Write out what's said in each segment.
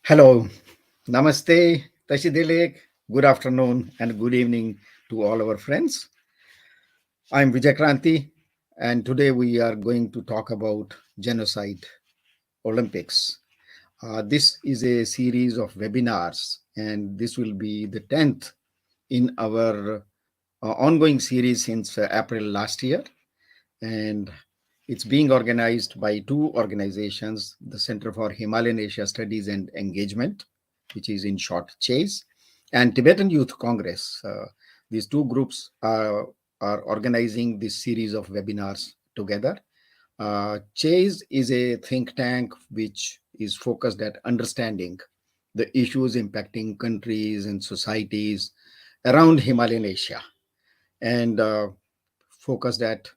Hello, Namaste, Tashidelek, good afternoon and good evening to all our friends. I'm Vijay Kranti, and today we are going to talk about Genocide Olympics. This is a series of webinars, and this will be the 10th in our ongoing series since April last year. And it's being organized by two organizations, the Center for Himalayan Asia Studies and Engagement, which is in short CHASE, and Tibetan Youth Congress. These two groups are organizing this series of webinars together. CHASE is a think tank which is focused at understanding the issues impacting countries and societies around Himalayan Asia, and focused at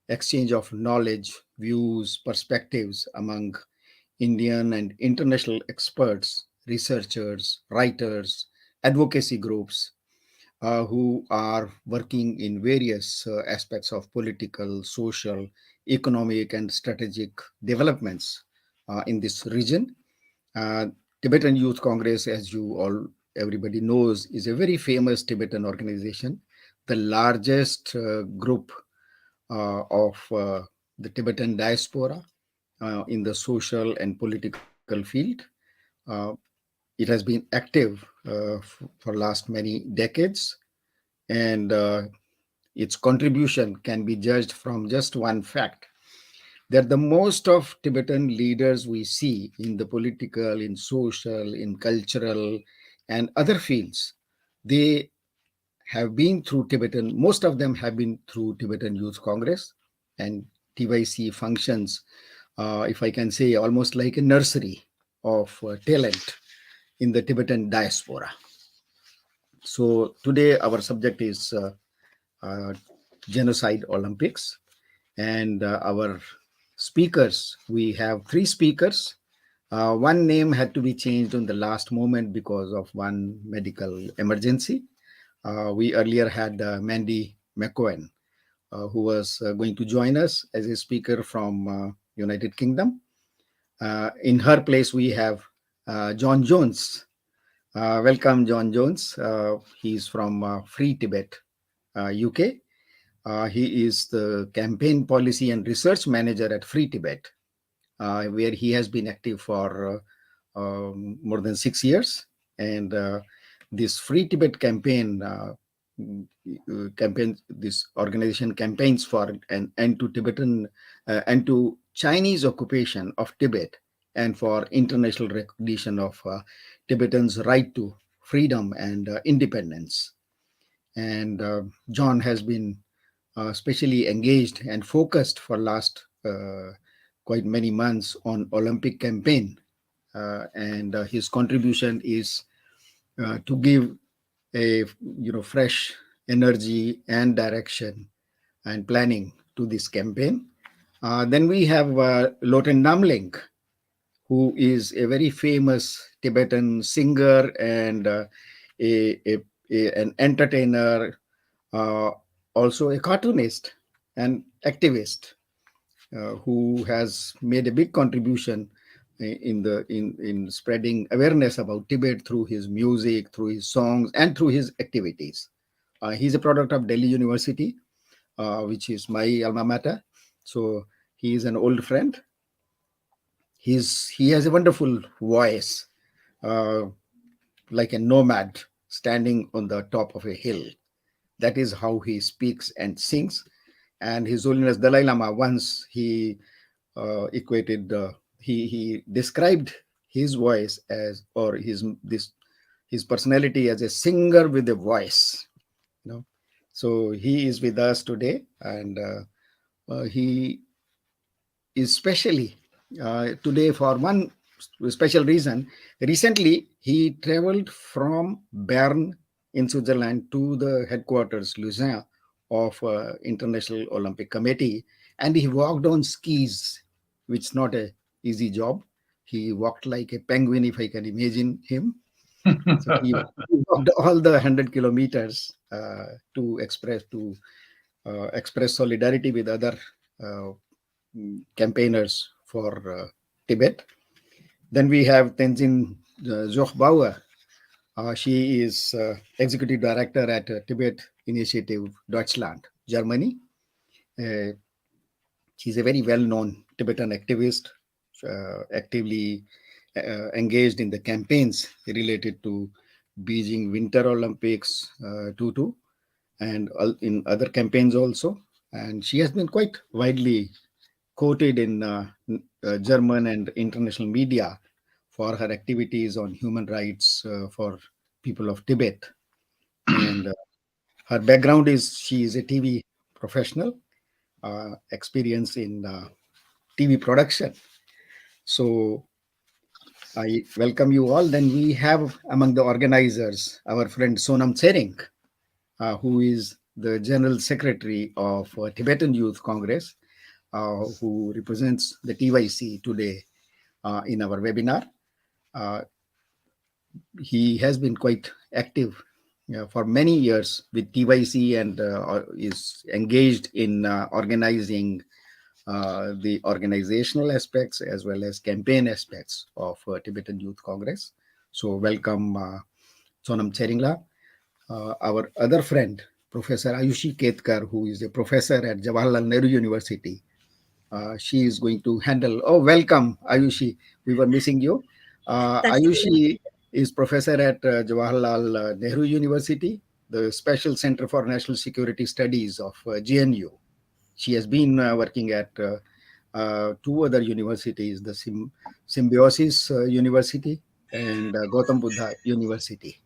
exchange of knowledge, views, perspectives among Indian and international experts, researchers, writers, advocacy groups who are working in various aspects of political, social, economic, and strategic developments in this region. Uh, Tibetan Youth Congress, as you all everybody knows, is a very famous Tibetan organization, the largest group of the Tibetan diaspora in the social and political field. Uh, it has been active for last many decades, and its contribution can be judged from just one fact, that the most of Tibetan leaders we see in the political, in social, in cultural, and other fields, they have been through Tibetan, most of them have been through Tibetan Youth Congress, and TYC functions, if I can say, almost like a nursery of talent in the Tibetan diaspora. So today our subject is uh, Genocide Olympics, and our speakers, we have three speakers. One name had to be changed on the last moment because of one medical emergency. We earlier had Mandy McCohen, who was going to join us as a speaker from United Kingdom. In her place, we have John Jones. Welcome, John Jones. He's from Free Tibet, UK. He is the campaign policy and research manager at Free Tibet, where he has been active for more than 6 years. And this Free Tibet campaign, this organization campaigns for an end to Tibetan, end to Chinese occupation of Tibet, and for international recognition of Tibetans' right to freedom and independence. And John has been specially engaged and focused for last quite many months on Olympic campaign, and his contribution is to give a fresh energy and direction and planning to this campaign. Then we have Loten Namling, who is a very famous Tibetan singer and an entertainer, uh, also a cartoonist and activist, who has made a big contribution in spreading awareness about Tibet through his music, through his songs, and through his activities. He's a product of Delhi University, which is my alma mater. So he is an old friend. He has a wonderful voice, uh, like a nomad standing on the top of a hill. That is how he speaks and sings. And His Holiness Dalai Lama once he equated, he described his voice as, or his personality as a singer with a voice. You know, so he is with us today, and he is specially today for one special reason. Recently, he traveled from Bern in Switzerland to the headquarters, Lausanne, of International Olympic Committee, and he walked on skis, which is not a easy job. He walked like a penguin, if I can imagine him. So he walked all the 100 kilometers to express solidarity with other uh, campaigners for Tibet. Then we have Tenzin Joch Bauer. She is executive director at Tibet Initiative Deutschland, Germany. Uh, she's a very well-known Tibetan activist, actively engaged in the campaigns related to Beijing Winter Olympics 22 and in other campaigns also. And she has been quite widely quoted in German and international media for her activities on human rights for people of Tibet. And her background is she is a TV professional, experience in TV production. So I welcome you all. Then we have among the organizers our friend Sonam Tsering, who is the General Secretary of Tibetan Youth Congress, who represents the TYC today in our webinar. Uh, he has been quite active for many years with TYC and is engaged in organizing the organizational aspects as well as campaign aspects of Tibetan Youth Congress. So welcome Sonam Cheringla. Our other friend, Professor Ayushi Ketkar, who is a professor at Jawaharlal Nehru University. She is going to handle. Oh, welcome, Ayushi. We were missing you. Ayushi is professor at Jawaharlal Nehru University, the Special Center for National Security Studies of GNU. She has been working at two other universities, the Symbiosis University and Gautam Buddha University.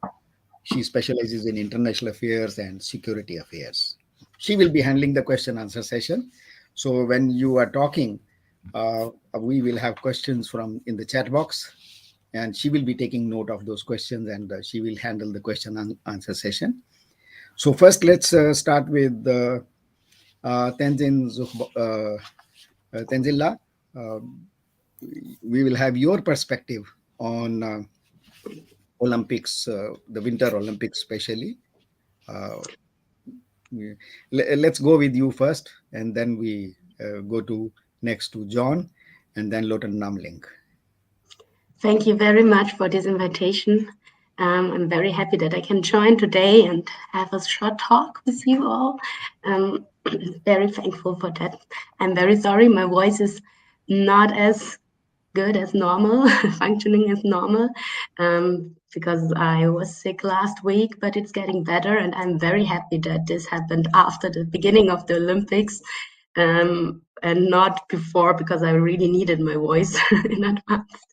She specializes in international affairs and security affairs. She will be handling the question answer session. So when you are talking, we will have questions from in the chat box, and she will be taking note of those questions, and she will handle the question and answer session. So first, let's start with Tenzin Tenzilla. We will have your perspective on Olympics, the Winter Olympics, especially. Let's go with you first, and then we go to next to John, and then Lotan Namling. Thank you very much for this invitation. I'm very happy that I can join today and have a short talk with you all. Very thankful for that. I'm very sorry, my voice is not as good as normal, functioning as normal, because I was sick last week, but it's getting better, and I'm very happy that this happened after the beginning of the Olympics, and not before, because I really needed my voice in advance.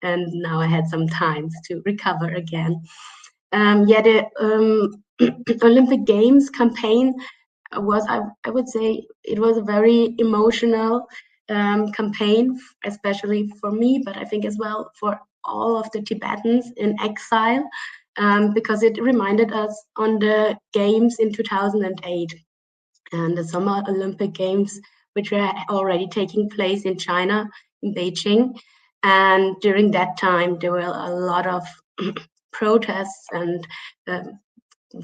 And now I had some time to recover again. The Olympic Games campaign was, I would say, it was a very emotional campaign, especially for me, but I think as well for all of the Tibetans in exile, because it reminded us on the games in 2008 and the Summer Olympic Games, which were already taking place in China, in Beijing. And during that time, there were a lot of protests and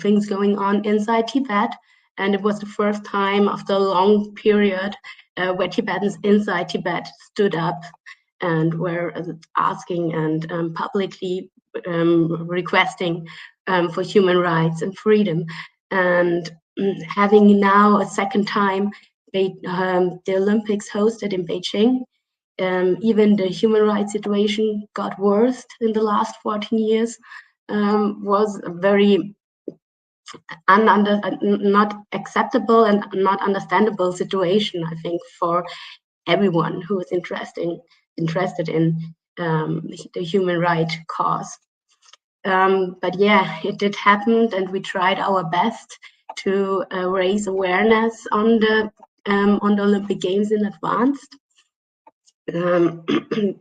things going on inside Tibet. And it was the first time after a long period where Tibetans inside Tibet stood up and were asking and publicly requesting for human rights and freedom. And having now a second time the Olympics hosted in Beijing, even the human rights situation got worse in the last 14 years, was a very not acceptable and not understandable situation, I think, for everyone who is interested in the human rights cause. But yeah, it did happen, and we tried our best to raise awareness on the Olympic Games in advance.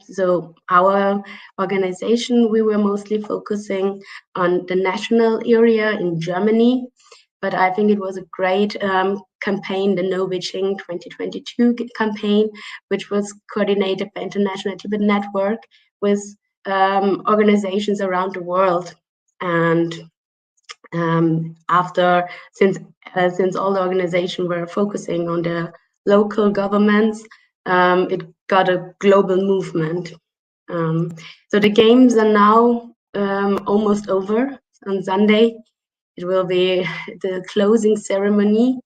So our organization, we were mostly focusing on the national area in Germany, but I think it was a great campaign, the No Beijing 2022 campaign, which was coordinated by International Tibet Network with organizations around the world. And since all the organizations were focusing on the local governments, it got a global movement. So the games are now almost over. On Sunday, it will be the closing ceremony,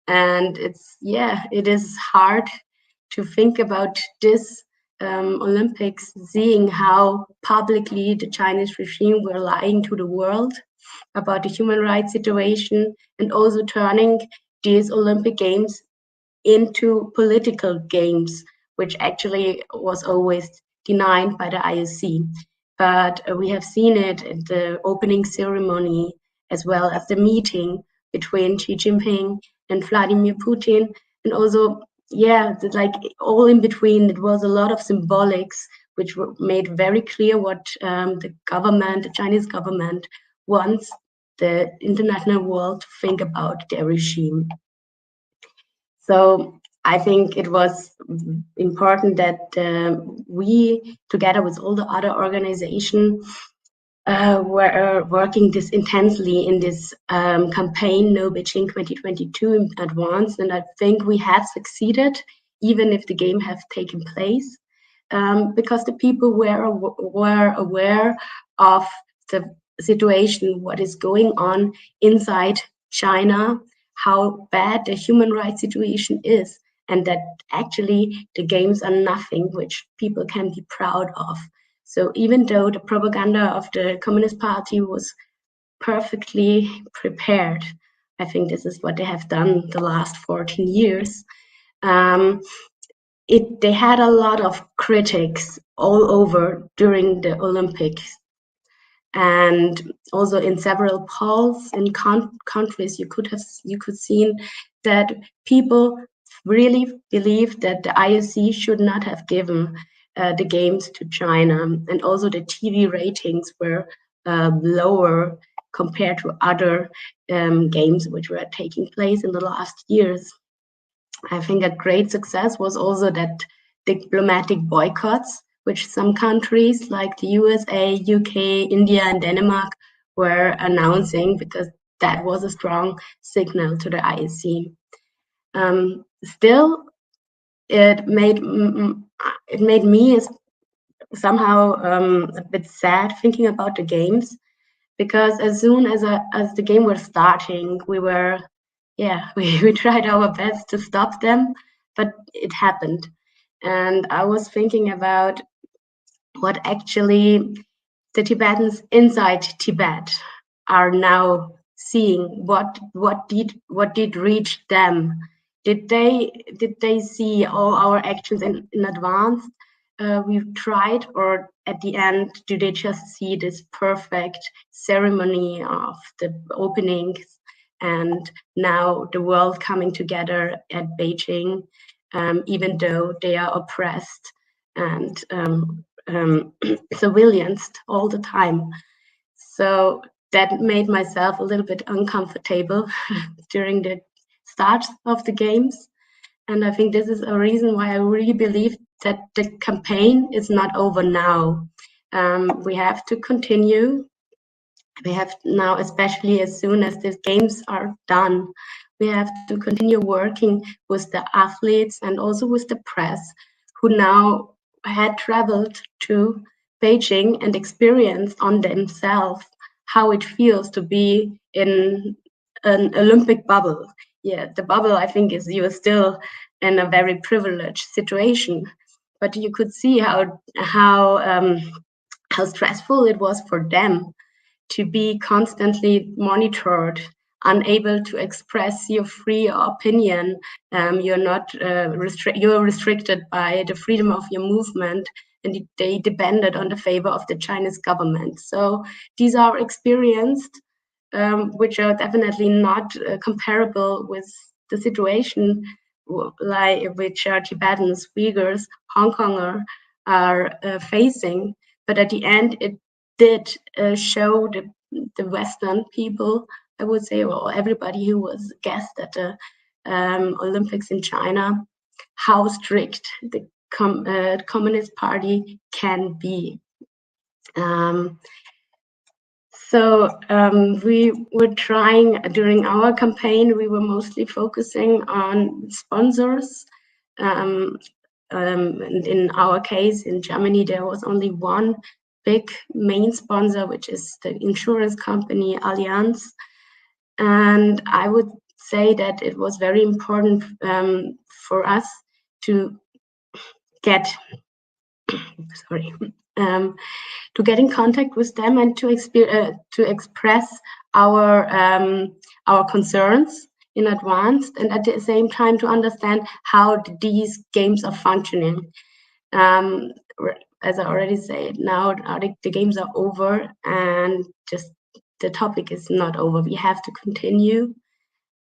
and it is hard to think about this Olympics, seeing how publicly the Chinese regime were lying to the world about the human rights situation, and also turning these Olympic Games into political games, which actually was always denied by the IOC. But we have seen it in the opening ceremony, as well as the meeting between Xi Jinping and Vladimir Putin, and also, like all in between, it was a lot of symbolics, which were made very clear what the Chinese government, wants the international world to think about their regime. So I think it was important that we, together with all the other organizations, were working this intensely in this campaign, No Beijing 2022 in advance. And I think we have succeeded, even if the game have taken place, because the people were aware of the situation, what is going on inside China, how bad the human rights situation is, and that actually the games are nothing which people can be proud of. So even though the propaganda of the Communist Party was perfectly prepared, I think this is what they have done the last 14 years. They had a lot of critics all over during the Olympics, and also in several polls in countries, you could see that people really believe that the IOC should not have given the games to China, and also the TV ratings were lower compared to other games which were taking place in the last years. I think a great success was also that diplomatic boycotts, which some countries like the USA, UK, India, and Denmark were announcing, because that was a strong signal to the IOC. Still, it made me somehow a bit sad thinking about the games, because as soon as the game was starting, we tried our best to stop them, but it happened. And I was thinking about what actually the Tibetans inside Tibet are now seeing. What did reach them? Did they see all our actions in advance? We've tried, or at the end, do they just see this perfect ceremony of the openings, and now the world coming together at Beijing, even though they are oppressed and civilians all the time? So that made myself a little bit uncomfortable during the start of the games. And I think this is a reason why I really believe that the campaign is not over now. We have to continue. We have now, especially as soon as these games are done, we have to continue working with the athletes and also with the press, who now had traveled to Beijing and experienced on themselves how it feels to be in an Olympic bubble. Yeah, the bubble, I think, is you are still in a very privileged situation, but you could see how stressful it was for them to be constantly monitored, unable to express your free opinion. You're not you're restricted by the freedom of your movement, and they depended on the favor of the Chinese government. So these are experienced, which are definitely not comparable with the situation which Tibetans, Uyghurs, Hong Konger are facing. But at the end, it did show the Western people, I would say, or everybody who was a guest at the Olympics in China, how strict the Communist Party can be. We were trying, during our campaign, we were mostly focusing on sponsors, And in our case, in Germany, there was only one big main sponsor, which is the insurance company Allianz. And I would say that it was very important for us to get, to get in contact with them and to express our concerns in advance, and at the same time to understand how these games are functioning. As I already said, now the games are over, and just the topic is not over. We have to continue,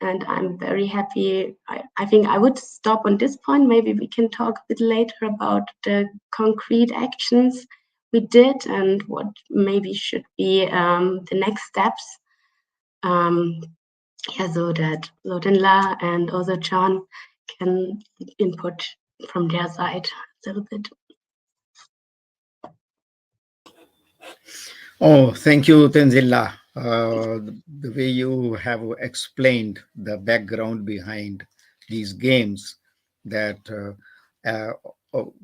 and I'm very happy. I think I would stop on this point. Maybe we can talk a bit later about the concrete actions we did and what maybe should be the next steps. So that Lodenla and also John can input from their side a little bit. Oh, thank you, Tenzilla. The way you have explained the background behind these games, that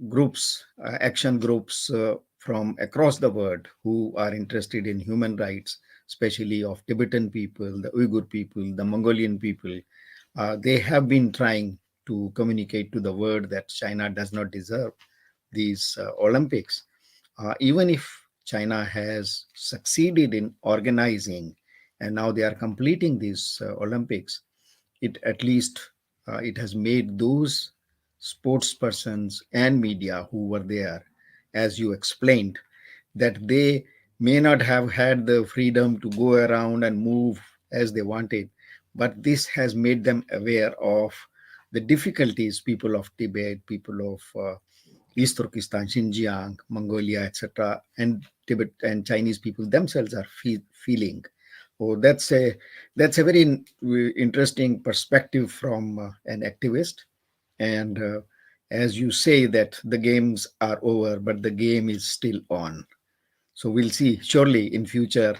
groups, action groups from across the world who are interested in human rights, especially of Tibetan people, the Uyghur people, the Mongolian people, they have been trying to communicate to the world that China does not deserve these Olympics. Even if China has succeeded in organizing and now they are completing these Olympics, it at least it has made those sports persons and media who were there, as you explained, that they may not have had the freedom to go around and move as they wanted, but this has made them aware of the difficulties people of Tibet, people of East Turkestan, Xinjiang, Mongolia, etc., and Tibet and Chinese people themselves are feeling. Oh, that's a very interesting perspective from an activist. And as you say that the games are over, but the game is still on. So we'll see surely in future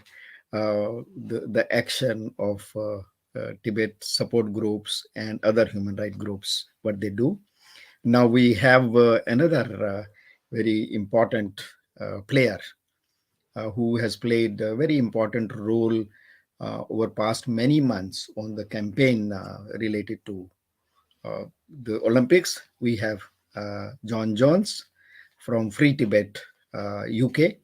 the action of Tibet support groups and other human rights groups, what they do. Now we have another very important player who has played a very important role over past many months on the campaign related to the Olympics. We have John Jones from Free Tibet, UK,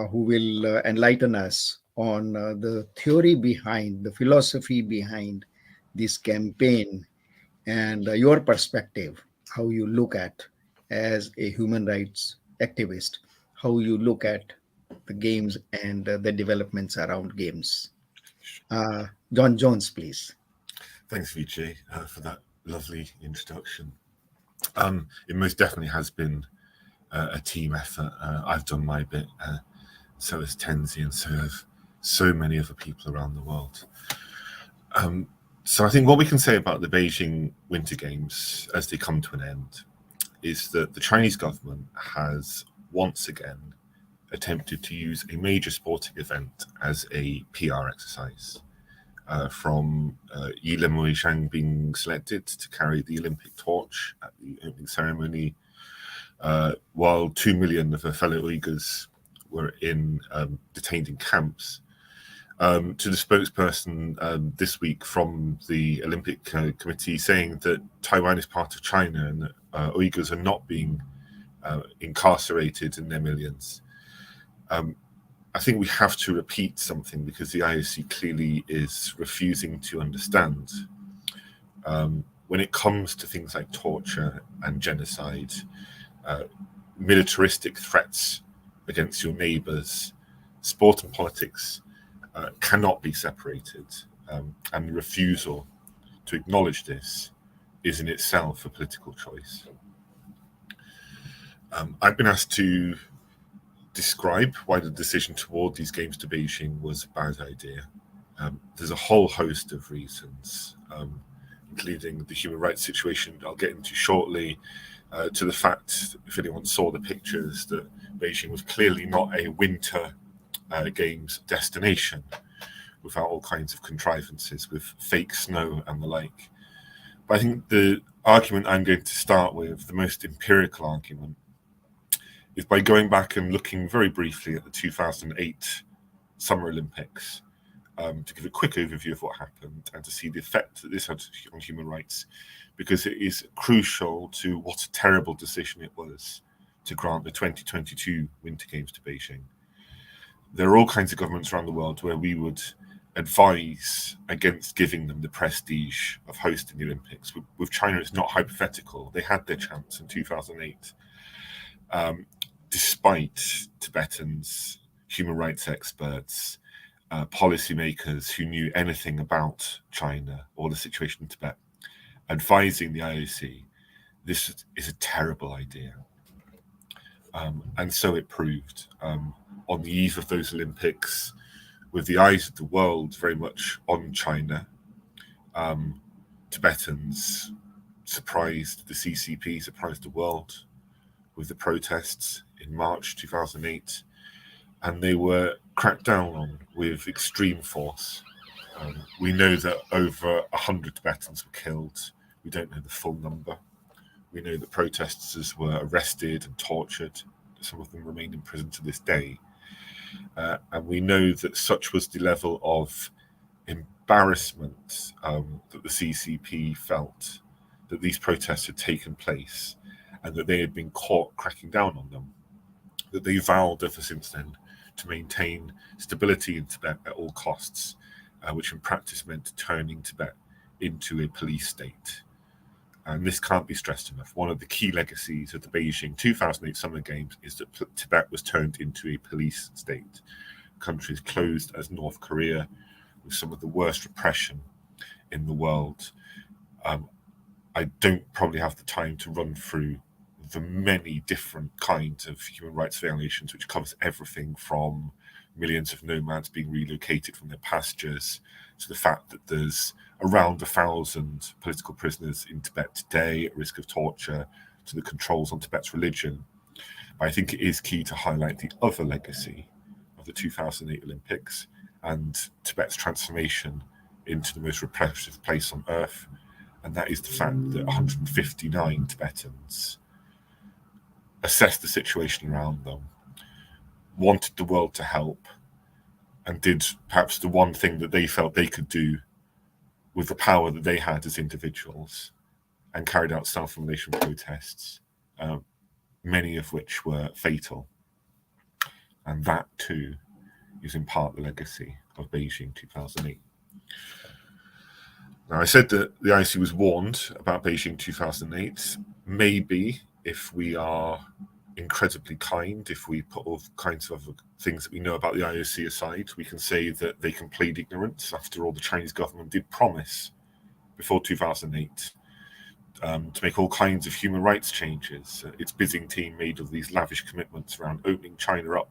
who will enlighten us on the theory behind, the philosophy behind this campaign, and your perspective, how you look at as a human rights activist, how you look at the games and the developments around games. John Jones, please. Thanks, Vijay, for that lovely introduction. It most definitely has been a team effort. I've done my bit, so has Tenzi, and so have so many other people around the world. So I think what we can say about the Beijing Winter Games as they come to an end is that the Chinese government has once again attempted to use a major sporting event as a PR exercise. From Yi Lemui being selected to carry the Olympic torch at the opening ceremony, while 2 million of her fellow Uyghurs were detained in camps, to the spokesperson this week from the Olympic Committee saying that Taiwan is part of China and that Uyghurs are not being incarcerated in their millions. I think we have to repeat something because the IOC clearly is refusing to understand. When it comes to things like torture and genocide, militaristic threats against your neighbors, sport and politics cannot be separated. And the refusal to acknowledge this is in itself a political choice. I've been asked to describe why the decision to award these games to Beijing was a bad idea. There's a whole host of reasons, including the human rights situation I'll get into shortly, to the fact, if anyone saw the pictures, that Beijing was clearly not a winter games destination without all kinds of contrivances with fake snow and the like. But I think the argument I'm going to start with, the most empirical argument, is by going back and looking very briefly at the 2008 Summer Olympics, to give a quick overview of what happened and to see the effect that this had on human rights, because it is crucial to what a terrible decision it was to grant the 2022 Winter Games to Beijing. There are all kinds of governments around the world where we would advise against giving them the prestige of hosting the Olympics. With China, it's not hypothetical. They had their chance in 2008. Despite Tibetans, human rights experts, policymakers who knew anything about China or the situation in Tibet, advising the IOC, this is a terrible idea. And so it proved. On the eve of those Olympics, with the eyes of the world very much on China, Tibetans surprised the CCP, surprised the world with the protests in March 2008, and they were cracked down on with extreme force. We know that over 100 Tibetans were killed. We don't know the full number. We know that protesters were arrested and tortured. Some of them remain in prison to this day. And we know that such was the level of embarrassment that the CCP felt that these protests had taken place and that they had been caught cracking down on them, that they vowed ever since then to maintain stability in Tibet at all costs, which in practice meant turning Tibet into a police state. And this can't be stressed enough. One of the key legacies of the Beijing 2008 Summer Games is that Tibet was turned into a police state. Countries closed as North Korea, with some of the worst repression in the world. I don't probably have the time to run through the many different kinds of human rights violations, which covers everything from millions of nomads being relocated from their pastures to the fact that there's around 1,000 political prisoners in Tibet today at risk of torture, to the controls on Tibet's religion. But I think it is key to highlight the other legacy of the 2008 Olympics and Tibet's transformation into the most repressive place on earth, and that is the fact that 159 Tibetans assessed the situation around them, wanted the world to help, and did perhaps the one thing that they felt they could do with the power that they had as individuals, and carried out self-immolation protests, many of which were fatal. And that too is in part the legacy of Beijing 2008. Now, I said that the IOC was warned about Beijing 2008. Maybe if we are incredibly kind, if we put all kinds of other things that we know about the IOC aside, we can say that they can plead ignorance. After all, the Chinese government did promise before 2008 to make all kinds of human rights changes. Its bidding team made all these lavish commitments around opening China up,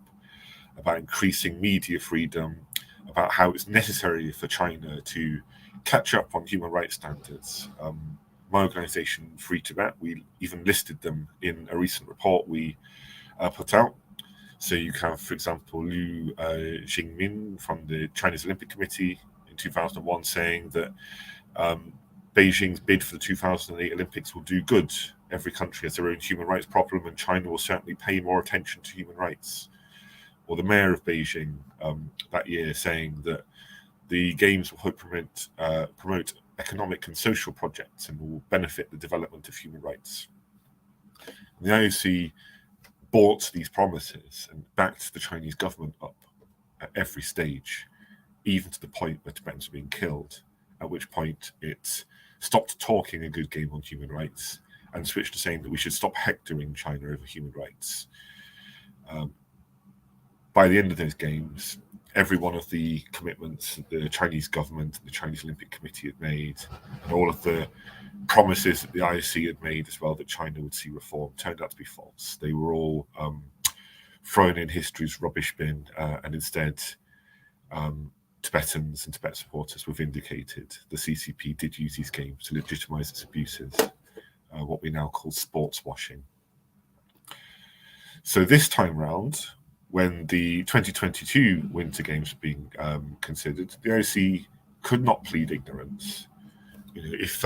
about increasing media freedom, about how it's necessary for China to catch up on human rights standards. My organization, Free Tibet, we even listed them in a recent report we put out. So you have, for example, Liu Jingmin from the Chinese Olympic Committee in 2001 saying that Beijing's bid for the 2008 Olympics will do good. Every country has their own human rights problem, and China will certainly pay more attention to human rights. Or the mayor of Beijing that year saying that the games will help promote economic and social projects and will benefit the development of human rights. And the IOC bought these promises and backed the Chinese government up at every stage, even to the point where Tibetans were being killed, at which point it stopped talking a good game on human rights and switched to saying that we should stop hectoring China over human rights. By the end of those games, every one of the commitments that the Chinese government and the Chinese Olympic Committee had made, and all of the promises that the IOC had made as well that China would see reform, turned out to be false. They were all thrown in history's rubbish bin, and instead Tibetans and Tibet supporters were vindicated. The CCP did use these games to legitimize its abuses, what we now call sports washing. So this time round, when the 2022 Winter Games were being considered, the IOC could not plead ignorance. If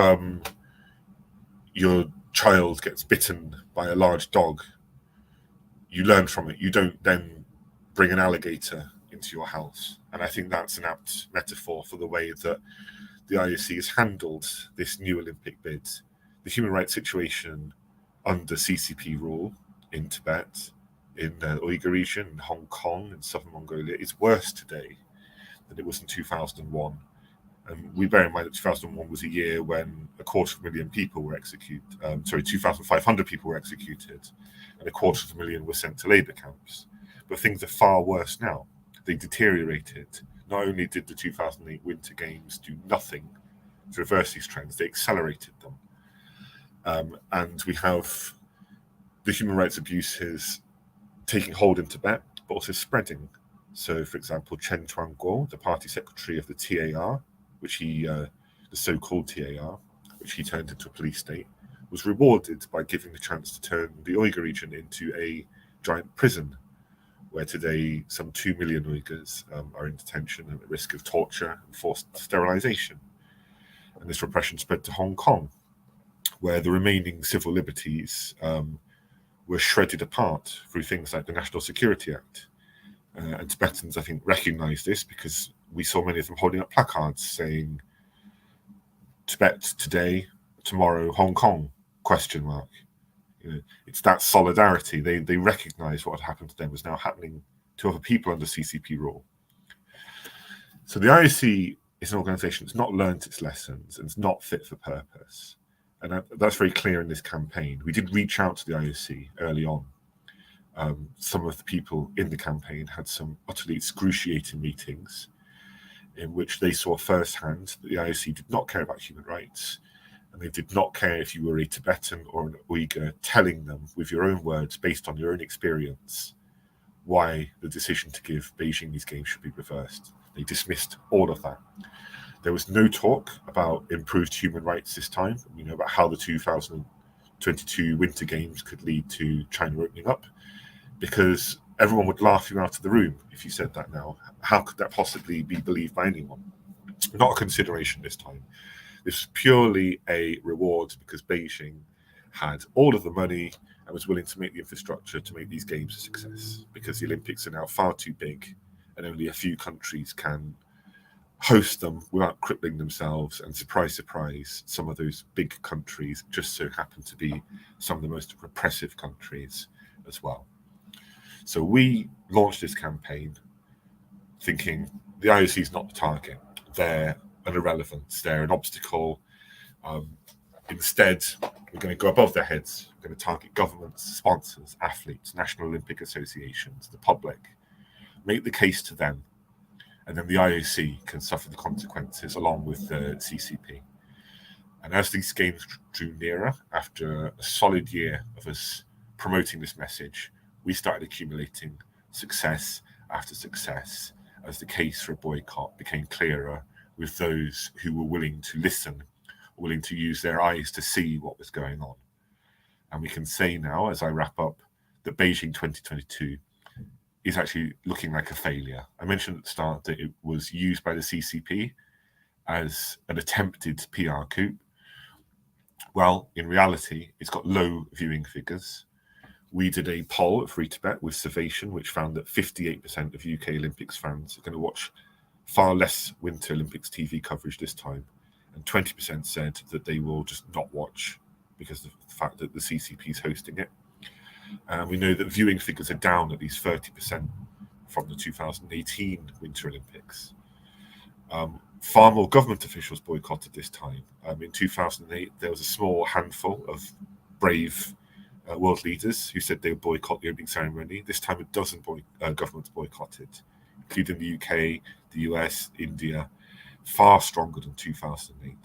your child gets bitten by a large dog, you learn from it. You don't then bring an alligator into your house. And I think that's an apt metaphor for the way that the IOC has handled this new Olympic bid. The human rights situation under CCP rule in Tibet, in the Uyghur region, in Hong Kong, in southern Mongolia, is worse today than it was in 2001. And we bear in mind that 2001 was a year when 250,000 people were executed. 2,500 people were executed, and 250,000 were sent to labour camps. But things are far worse now. They deteriorated. Not only did the 2008 Winter Games do nothing to reverse these trends, they accelerated them. And we have the human rights abuses taking hold in Tibet, but also spreading. So, for example, Chen Chuangguo, the party secretary of the TAR, the so-called TAR, which he turned into a police state, was rewarded by giving the chance to turn the Uyghur region into a giant prison, where today some 2 million Uyghurs are in detention and at risk of torture and forced sterilization. And this repression spread to Hong Kong, where the remaining civil liberties were shredded apart through things like the National Security Act. And Tibetans, I think, recognize this because we saw many of them holding up placards saying, Tibet today, tomorrow, Hong Kong, ? It's that solidarity. They recognize what had happened to them was now happening to other people under CCP rule. So the IOC is an organization that's not learned its lessons and it's not fit for purpose. And that's very clear in this campaign. We did reach out to the IOC early on. Some of the people in the campaign had some utterly excruciating meetings in which they saw firsthand that the IOC did not care about human rights, and they did not care if you were a Tibetan or an Uyghur, telling them with your own words, based on your own experience, why the decision to give Beijing these games should be reversed. They dismissed all of that. There was no talk about improved human rights this time, about how the 2022 Winter Games could lead to China opening up, because everyone would laugh you out of the room if you said that now. How could that possibly be believed by anyone? Not a consideration this time. This was purely a reward because Beijing had all of the money and was willing to make the infrastructure to make these games a success, because the Olympics are now far too big and only a few countries can host them without crippling themselves. And surprise, surprise, some of those big countries just so happen to be some of the most repressive countries as well. So we launched this campaign thinking the IOC is not the target. They're an irrelevance. They're an obstacle. Instead, we're going to go above their heads. We're going to target governments, sponsors, athletes, National Olympic Associations, the public, make the case to them, and then the IOC can suffer the consequences along with the CCP. And as these games drew nearer, after a solid year of us promoting this message, we started accumulating success after success as the case for a boycott became clearer, with those who were willing to listen, willing to use their eyes to see what was going on. And we can say now, as I wrap up, that Beijing-2022 is actually looking like a failure. I mentioned at the start that it was used by the CCP as an attempted PR coup. Well, in reality, it's got low viewing figures. We did a poll at Free Tibet with Survation, which found that 58% of UK Olympics fans are going to watch far less Winter Olympics TV coverage this time. And 20% said that they will just not watch because of the fact that the CCP is hosting it. We know that viewing figures are down at least 30% from the 2018 Winter Olympics. Far more government officials boycotted this time. In 2008, there was a small handful of brave world leaders who said they would boycott the opening ceremony. This time, a dozen governments boycotted, including the UK, the US, India, far stronger than 2008.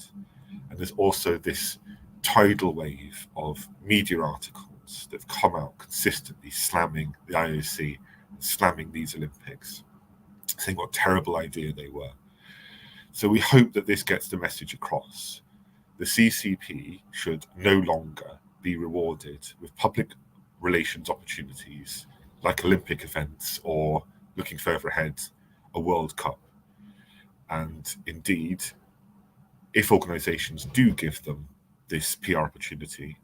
And there's also this tidal wave of media articles that have come out consistently slamming the IOC, slamming these Olympics, saying what a terrible idea they were. So we hope that this gets the message across. The CCP should no longer be rewarded with public relations opportunities like Olympic events or, looking further ahead, a World Cup. And indeed, if organisations do give them this PR opportunity,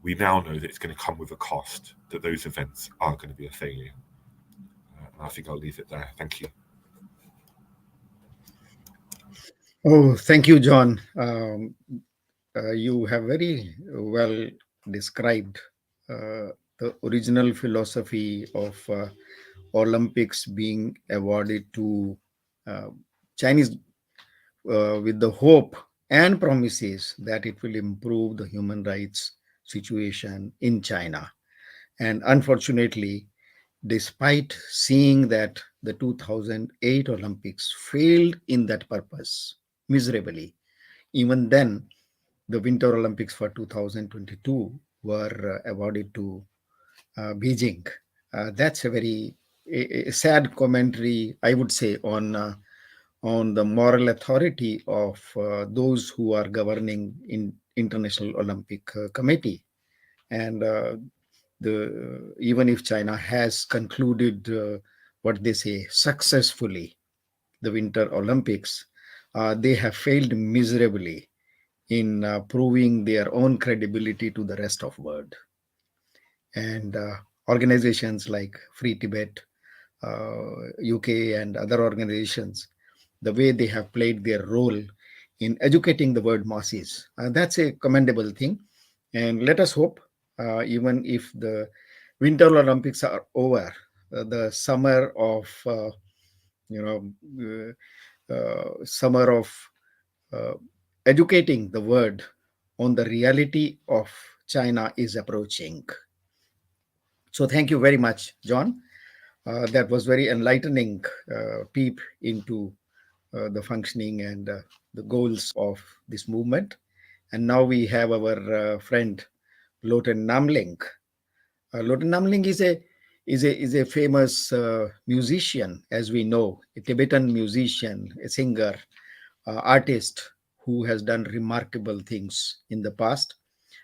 we now know that it's going to come with a cost, that those events are going to be a failure. And I think I'll leave it there. Thank you. Oh, thank you, John. You have very well described the original philosophy of Olympics being awarded to Chinese with the hope and promises that it will improve the human rights situation in China. And unfortunately, despite seeing that the 2008 Olympics failed in that purpose miserably, even then, the Winter Olympics for 2022 were awarded to Beijing. That's a very sad commentary, I would say, on the moral authority of those who are governing in International Olympic Committee. And even if China has concluded what they say successfully the Winter Olympics, they have failed miserably in proving their own credibility to the rest of world. And organizations like Free Tibet, UK, and other organizations, the way they have played their role in educating the world masses, that's a commendable thing. And let us hope, even if the Winter Olympics are over, the summer of, summer of educating the world on the reality of China is approaching. So thank you very much, John. That was very enlightening peep into the functioning and the goals of this movement. And now we have our friend Loten Namling. Loten Namling is a famous musician, as we know, a Tibetan musician, a singer, artist who has done remarkable things in the past.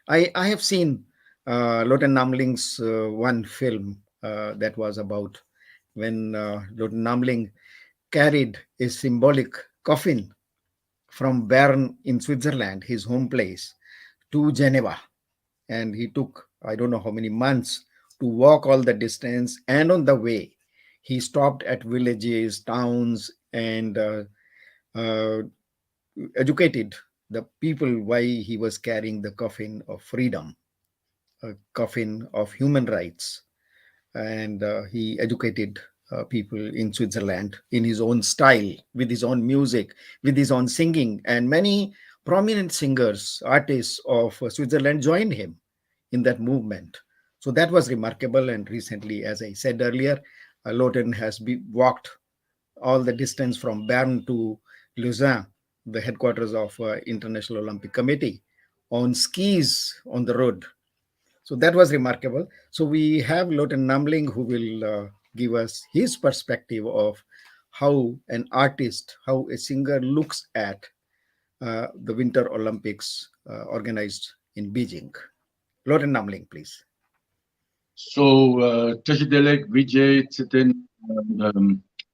I have seen Loten Namling's one film that was about when Loten Namling carried a symbolic coffin from Bern in Switzerland, his home place, to Geneva. And he took, I don't know how many months to walk all the distance. And on the way, he stopped at villages, towns, and educated the people why he was carrying the coffin of freedom, a coffin of human rights. And he educated people in Switzerland in his own style, with his own music, with his own singing. And many prominent singers, artists of Switzerland joined him in that movement. So that was remarkable. And recently, as I said earlier, Loten has walked all the distance from Bern to Lausanne, the headquarters of International Olympic Committee, on skis on the road. So that was remarkable. So we have Loten Namling, who will give us his perspective of how an artist, how a singer looks at the Winter Olympics organized in Beijing. Loten Namling, please. So, Tashidelek, Vijay, Tsitin,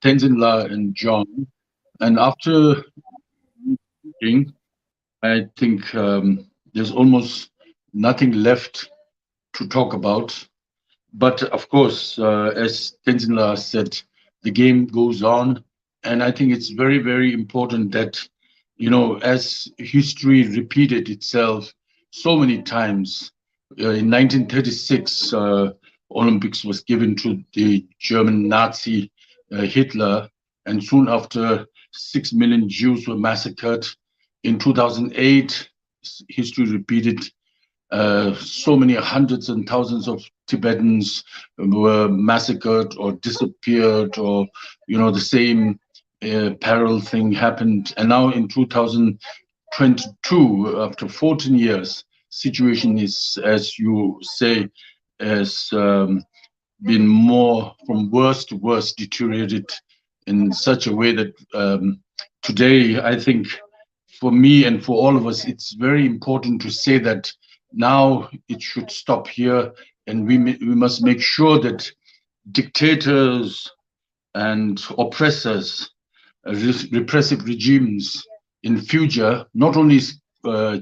Tenzin La, and John. And after meeting, I think there's almost nothing left to talk about. But of course, as Tenzin La said, the game goes on. And I think it's very, very important that, you know, as history repeated itself so many times, in 1936, Olympics was given to the German Nazi Hitler, and soon after 6 million Jews were massacred. In 2008, history repeated. So many hundreds and thousands of Tibetans were massacred or disappeared, or, you know, the same parallel thing happened. And now in 2022, after 14 years, situation is, as you say, has been more from worse to worse deteriorated in such a way that today, I think, for me and for all of us, it's very important to say that now it should stop here, and we must make sure that dictators and oppressors, repressive regimes in future, not only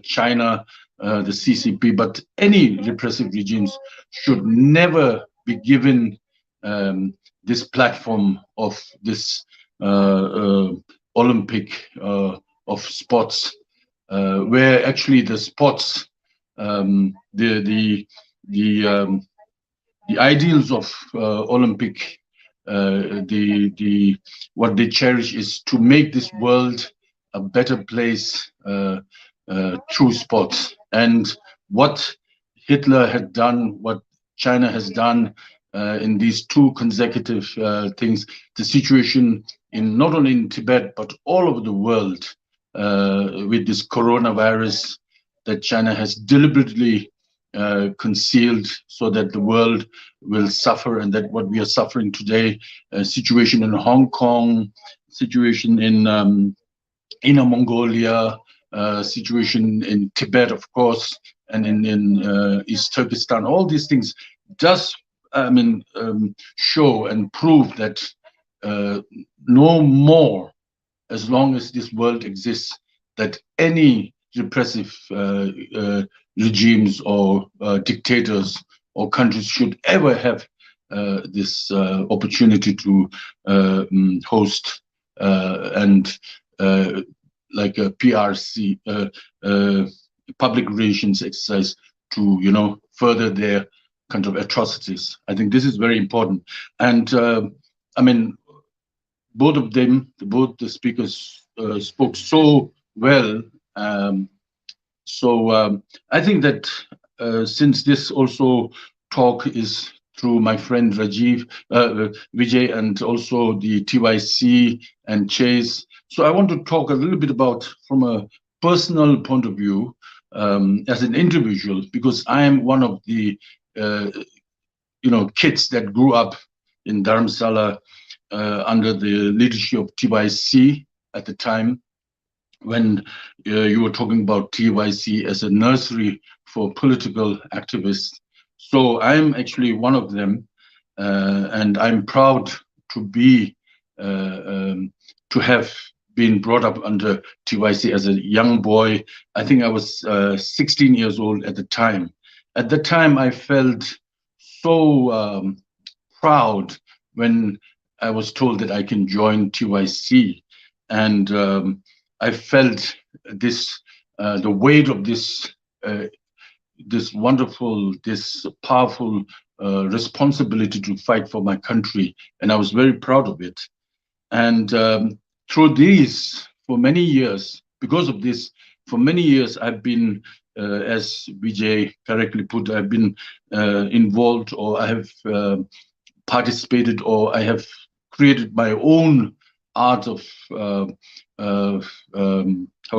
China the CCP, but any repressive regimes should never be given this platform of this Olympic of sports, where actually the sports, the ideals of Olympic, what they cherish is to make this world a better place through sports. And what Hitler had done, what China has done in these two consecutive things, the situation in not only in Tibet but all over the world with this coronavirus that China has deliberately concealed so that the world will suffer, and that what we are suffering today, situation in Hong Kong, situation in Inner Mongolia, situation in Tibet, of course, and in East Turkestan, all these things just, show and prove that no more, as long as this world exists, that any repressive regimes or dictators or countries should ever have this opportunity to host and like a PRC, public relations exercise to, further their kind of atrocities. I think this is very important. And both of them, both the speakers spoke so well. So I think that since this also talk is through my friend Vijay, and also the TYC and Chase, so I want to talk a little bit about from a personal point of view as an individual, because I am one of the kids that grew up in Dharamsala under the leadership of TYC at the time, when you were talking about TYC as a nursery for political activists. So I'm actually one of them, and I'm proud to be to have been brought up under TYC as a young boy. I think I was 16 years old at the time. At the time, I felt so proud when I was told that I can join TYC, and I felt this the weight of this this wonderful, this powerful responsibility to fight for my country, and I was very proud of it. And through these, for many years, because of this, for many years I've been, as Vijay correctly put, I've been involved, or I have participated, or I have created my own art of how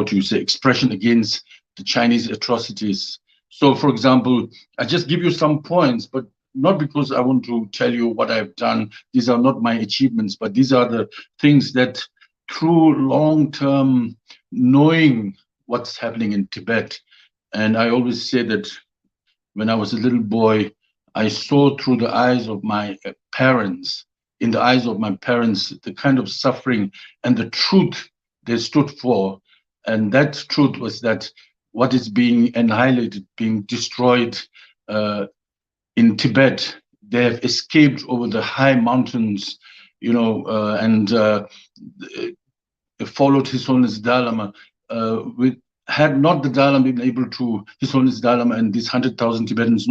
do you say, expression against the Chinese atrocities. So, for example, I just give you some points, but not because I want to tell you what I've done. These are not my achievements, but these are the things that through long-term knowing what's happening in Tibet. And I always say that when I was a little boy, I saw through the eyes of my parents, in the eyes of my parents, the kind of suffering and the truth they stood for. And that truth was that what is being annihilated, being destroyed in Tibet, they have escaped over the high mountains, and followed His Holiness Dalai Lama. Had not the Dalai Lama been able to, His Holiness Dalai Lama and these 100,000 Tibetans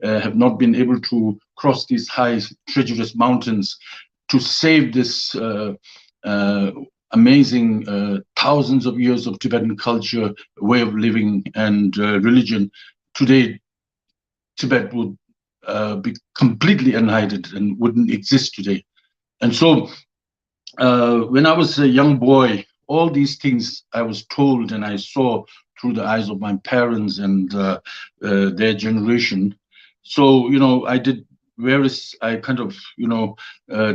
have not been able to cross these high, treacherous mountains to save this amazing thousands of years of Tibetan culture, way of living, and religion. Today, Tibet would be completely annihilated and wouldn't exist today. And so when I was a young boy, all these things I was told and I saw through the eyes of my parents and their generation. So, I did various, I kind of,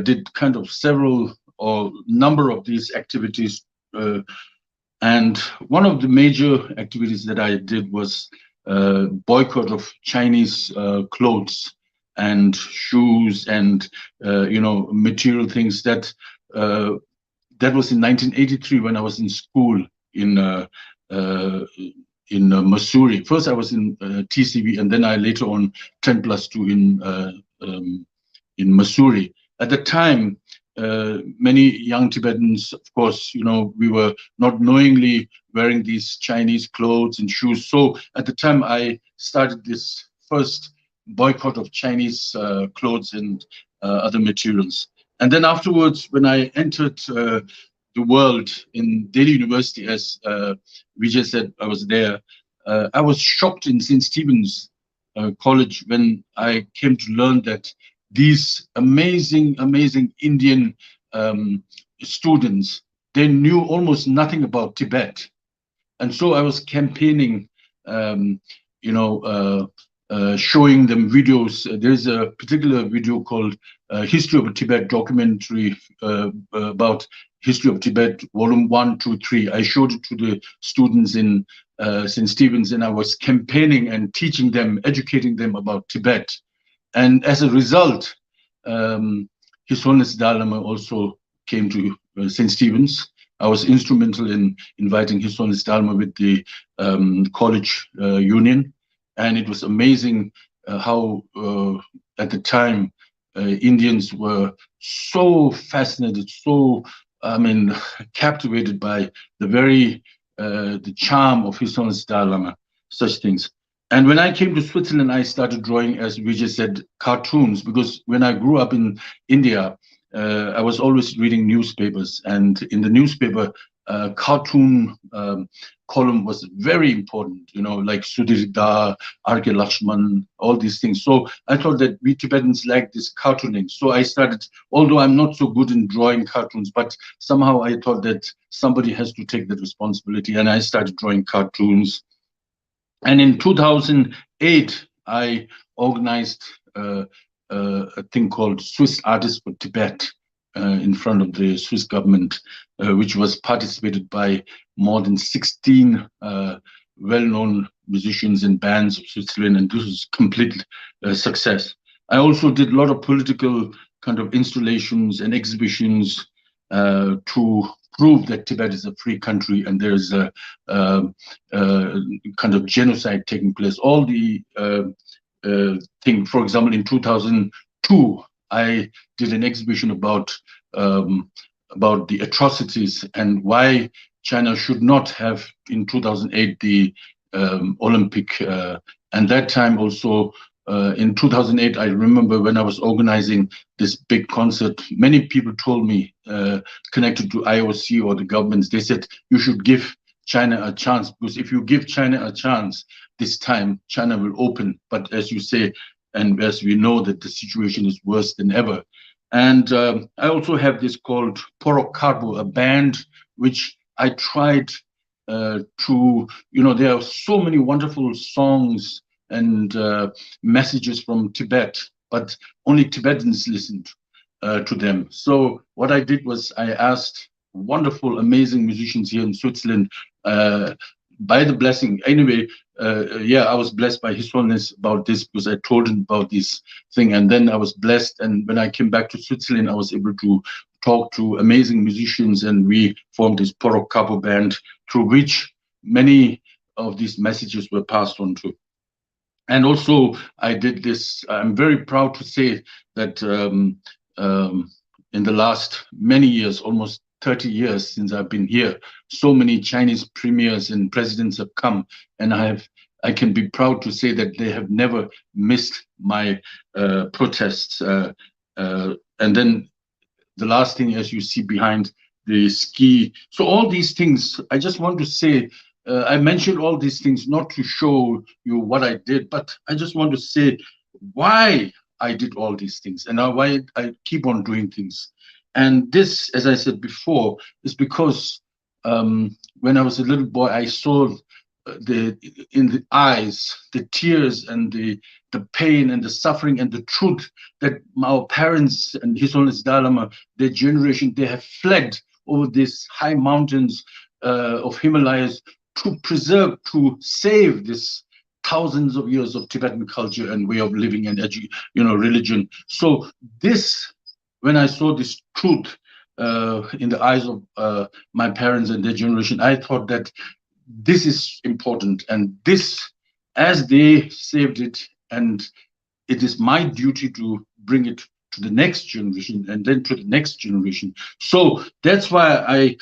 did kind of several or number of these activities. And one of the major activities that I did was boycott of Chinese clothes and shoes and, material things that was in 1983 when I was in school in Missouri. First, I was in TCB, and then I later on 10+2 in Missouri. At the time, many young Tibetans, of course, we were not knowingly wearing these Chinese clothes and shoes. So at the time, I started this first boycott of Chinese clothes and other materials. And then afterwards, when I entered the world in Delhi University, as Vijay said, I was there. I was shocked in St. Stephen's College when I came to learn that these amazing Indian students, they knew almost nothing about Tibet. And so I was campaigning, showing them videos. There's a particular video called History of Tibet documentary about History of Tibet, volume 1, 2, 3. I showed it to the students in St. Stephen's, and I was campaigning and teaching them, educating them about Tibet. And as a result, His Holiness Dalai Lama also came to St. Stephen's. I was instrumental in inviting His Holiness Dalai Lama with the college union. And it was amazing how, at the time, Indians were so fascinated, so, captivated by the charm of His Holiness Dalai Lama, such things. And when I came to Switzerland, I started drawing, as Vijay said, cartoons, because when I grew up in India, I was always reading newspapers, and in the newspaper, cartoon column was very important, like Sudhir, R.K. Lakshman, all these things. So I thought that we Tibetans like this cartooning. So I started, although I'm not so good in drawing cartoons, but somehow I thought that somebody has to take that responsibility, and I started drawing cartoons. And in 2008, I organized a thing called Swiss Artists for Tibet in front of the Swiss government, which was participated by more than 16 well-known musicians and bands of Switzerland, and this was complete success. I also did a lot of political kind of installations and exhibitions to prove that Tibet is a free country and there is a kind of genocide taking place. All the thing, for example, in 2002, I did an exhibition about the atrocities and why China should not have, in 2008, the Olympic. And that time also, in 2008, I remember when I was organizing this big concert, many people told me, connected to IOC or the governments, they said, you should give China a chance, because if you give China a chance, this time China will open. But as you say, and as we know, that the situation is worse than ever. And I also have this called Porok Karbo, a band which I tried to, there are so many wonderful songs and messages from Tibet, but only Tibetans listened to them. So what I did was I asked wonderful, amazing musicians here in Switzerland, by the blessing, anyway, I was blessed by His Holiness about this, because I told him about this thing, and then I was blessed, and when I came back to Switzerland, I was able to talk to amazing musicians, and we formed this Porok Karbo band, through which many of these messages were passed on to. And also, I did this, I'm very proud to say that in the last many years, almost 30 years since I've been here, so many Chinese premiers and presidents have come, and I can be proud to say that they have never missed my protests. And then the last thing, as you see behind the ski. So all these things, I just want to say, I mentioned all these things not to show you what I did, but I just want to say why I did all these things and why I keep on doing things. And this, as I said before, is because when I was a little boy, I saw in the eyes, the tears and the pain and the suffering and the truth that our parents and His Holiness Dalai Lama, their generation, they have fled over these high mountains of Himalayas to preserve, to save this thousands of years of Tibetan culture and way of living and religion. So this, when I saw this truth in the eyes of my parents and their generation, I thought that this is important, and this, as they saved it, and it is my duty to bring it to the next generation and then to the next generation. So that's why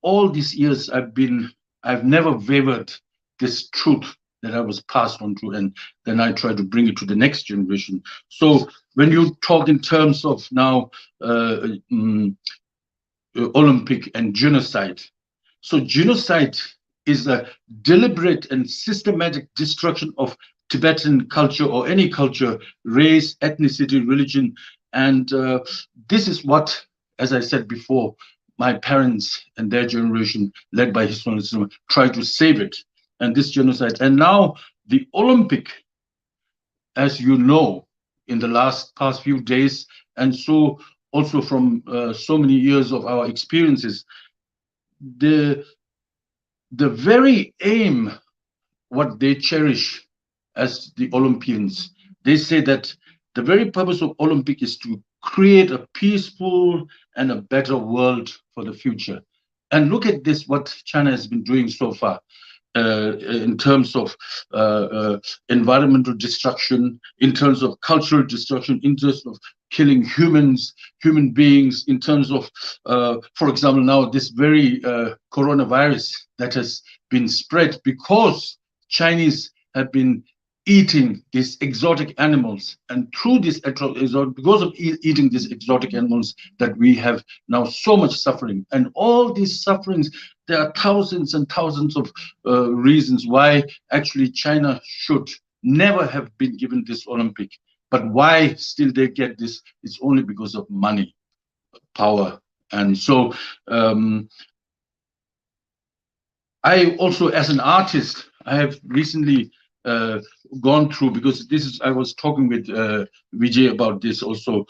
all these years I've never wavered this truth that I was passed on to, and then I try to bring it to the next generation. So when you talk in terms of now Olympic and genocide, so genocide is a deliberate and systematic destruction of Tibetan culture or any culture, race, ethnicity, religion. And this is what, as I said before, my parents and their generation, led by historians, tried to save it. And this genocide. And now the Olympic, as you know, in the past few days, and so also from so many years of our experiences, the very aim, what they cherish as the Olympians, they say that the very purpose of Olympic is to create a peaceful and a better world for the future. And look at this, what China has been doing so far. In terms of environmental destruction, in terms of cultural destruction, in terms of killing human beings, in terms of, for example, now this very coronavirus that has been spread because Chinese have been eating these exotic animals, and through this because of eating these exotic animals, that we have now so much suffering. And all these sufferings, there are thousands and thousands of reasons why actually China should never have been given this Olympic. But why still they get this? It's only because of money, power. And so I also, as an artist, I have recently gone through, because I was talking with Vijay about this also,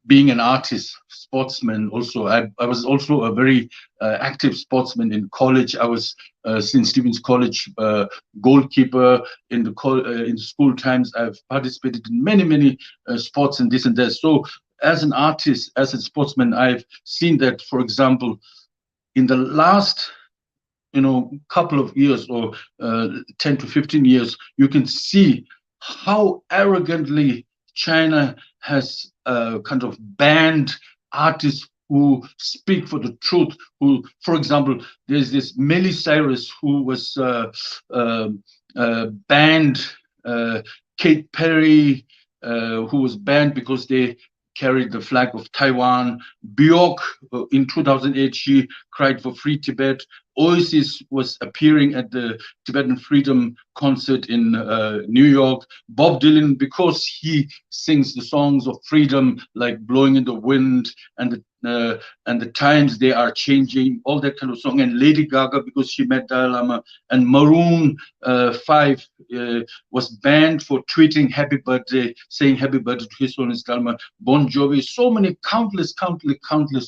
being an artist, sportsman also. I was also a very active sportsman in college. I was St. Stephen's College goalkeeper in in school times. I've participated in many sports and this and that. So as an artist, as a sportsman, I've seen that, for example, in the last couple of years, or 10 to 15 years, you can see how arrogantly China has kind of banned artists who speak for the truth. Who, for example, there's this Miley Cyrus who was banned, Kate Perry, who was banned because they carried the flag of Taiwan. Bjork, in 2008, she cried for free Tibet. Oasis was appearing at the Tibetan Freedom Concert in New York. Bob Dylan, because he sings the songs of freedom, like Blowing in the Wind and the Times They Are Changing, all that kind of song. And Lady Gaga, because she met Dalai Lama. And Maroon 5 was banned for tweeting happy birthday, saying happy birthday to His Holiness Dalai Lama. Bon Jovi, so many countless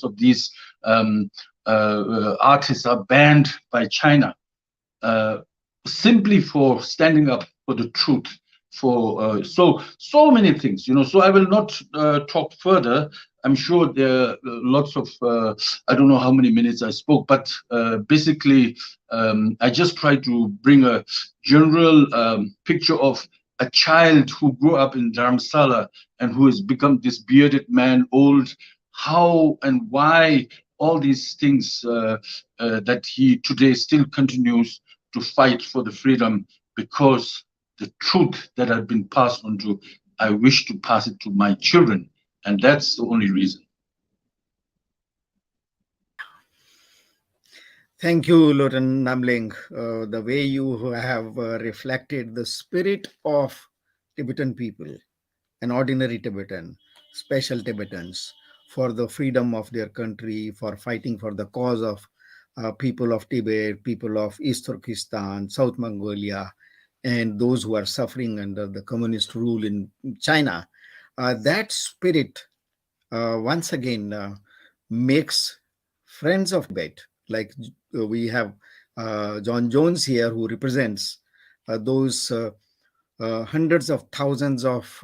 of these artists are banned by China simply for standing up for the truth. For so many things, So I will not talk further. I'm sure there are lots of I don't know how many minutes I spoke, but basically I just try to bring a general picture of a child who grew up in Dharamsala and who has become this bearded man, old. How and why all these things that he today still continues to fight for the freedom, because the truth that had been passed on to, I wish to pass it to my children, and that's the only reason. Thank you, Lieutenant Namling. The way you have reflected the spirit of Tibetan people, an ordinary Tibetan, special Tibetans, for the freedom of their country, for fighting for the cause of people of Tibet, people of East Turkestan, South Mongolia, and those who are suffering under the communist rule in China. That spirit, once again, makes friends of Tibet. Like we have John Jones here, who represents those hundreds of thousands of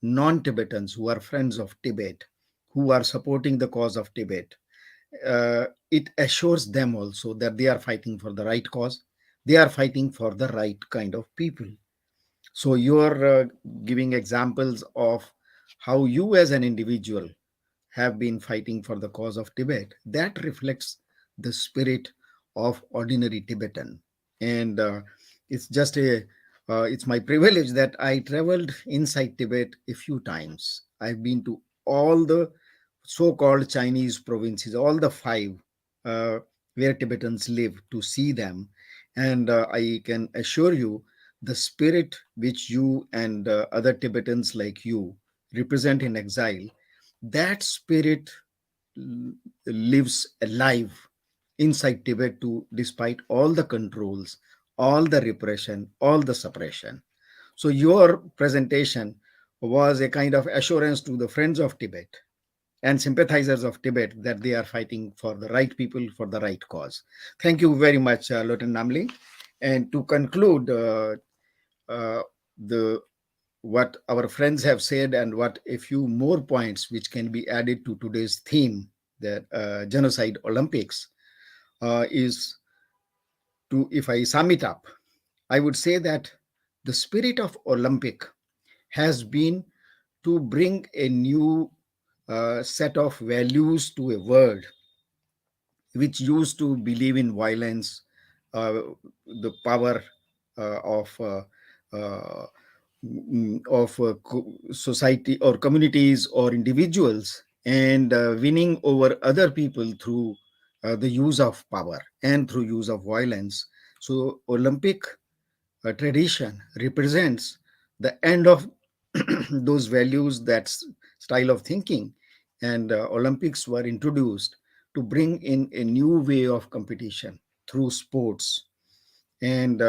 non-Tibetans who are friends of Tibet, who are supporting the cause of Tibet. It assures them also that they are fighting for the right cause, They are fighting for the right kind of people. So you're giving examples of how you as an individual have been fighting for the cause of Tibet. That reflects the spirit of ordinary Tibetan. And it's just it's my privilege that I traveled inside Tibet a few times. I've been to all the so-called Chinese provinces, all the five uh, where Tibetans live, to see them. And I can assure you, the spirit which you and other Tibetans like you represent in exile, that spirit lives alive inside Tibet too, despite all the controls, all the repression, all the suppression. So your presentation was a kind of assurance to the friends of Tibet and sympathizers of Tibet that they are fighting for the right people, for the right cause. Thank you very much, Lieutenant Namling. And to conclude, uh, the what our friends have said and what a few more points which can be added to today's theme, that genocide Olympics, is to, if I sum it up, I would say that the spirit of Olympic has been to bring a new set of values to a world which used to believe in violence, the power uh, of society or communities or individuals, and winning over other people through the use of power and through use of violence. So Olympic tradition represents the end of those values, that style of thinking. And Olympics were introduced to bring in a new way of competition through sports. And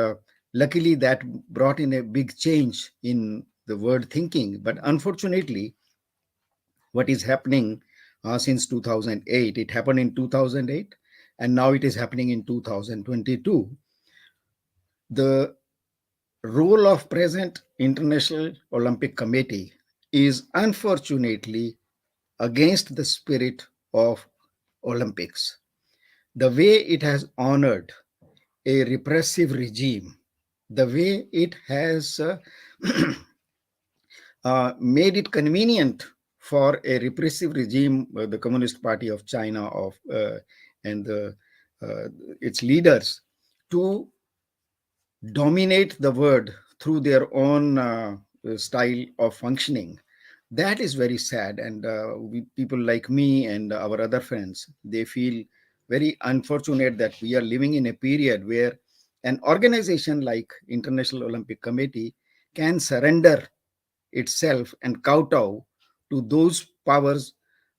luckily, that brought in a big change in the world thinking. But unfortunately, what is happening since 2008, it happened in 2008, and now it is happening in 2022. The role of present International Olympic Committee is unfortunately against the spirit of Olympics. The way it has honored a repressive regime, the way it has made it convenient for a repressive regime, the Communist Party of China and uh, its leaders, to dominate the world through their own style of functioning. That is very sad. And people like me and our other friends, they feel very unfortunate that we are living in a period where an organization like International Olympic Committee can surrender itself and kowtow to those powers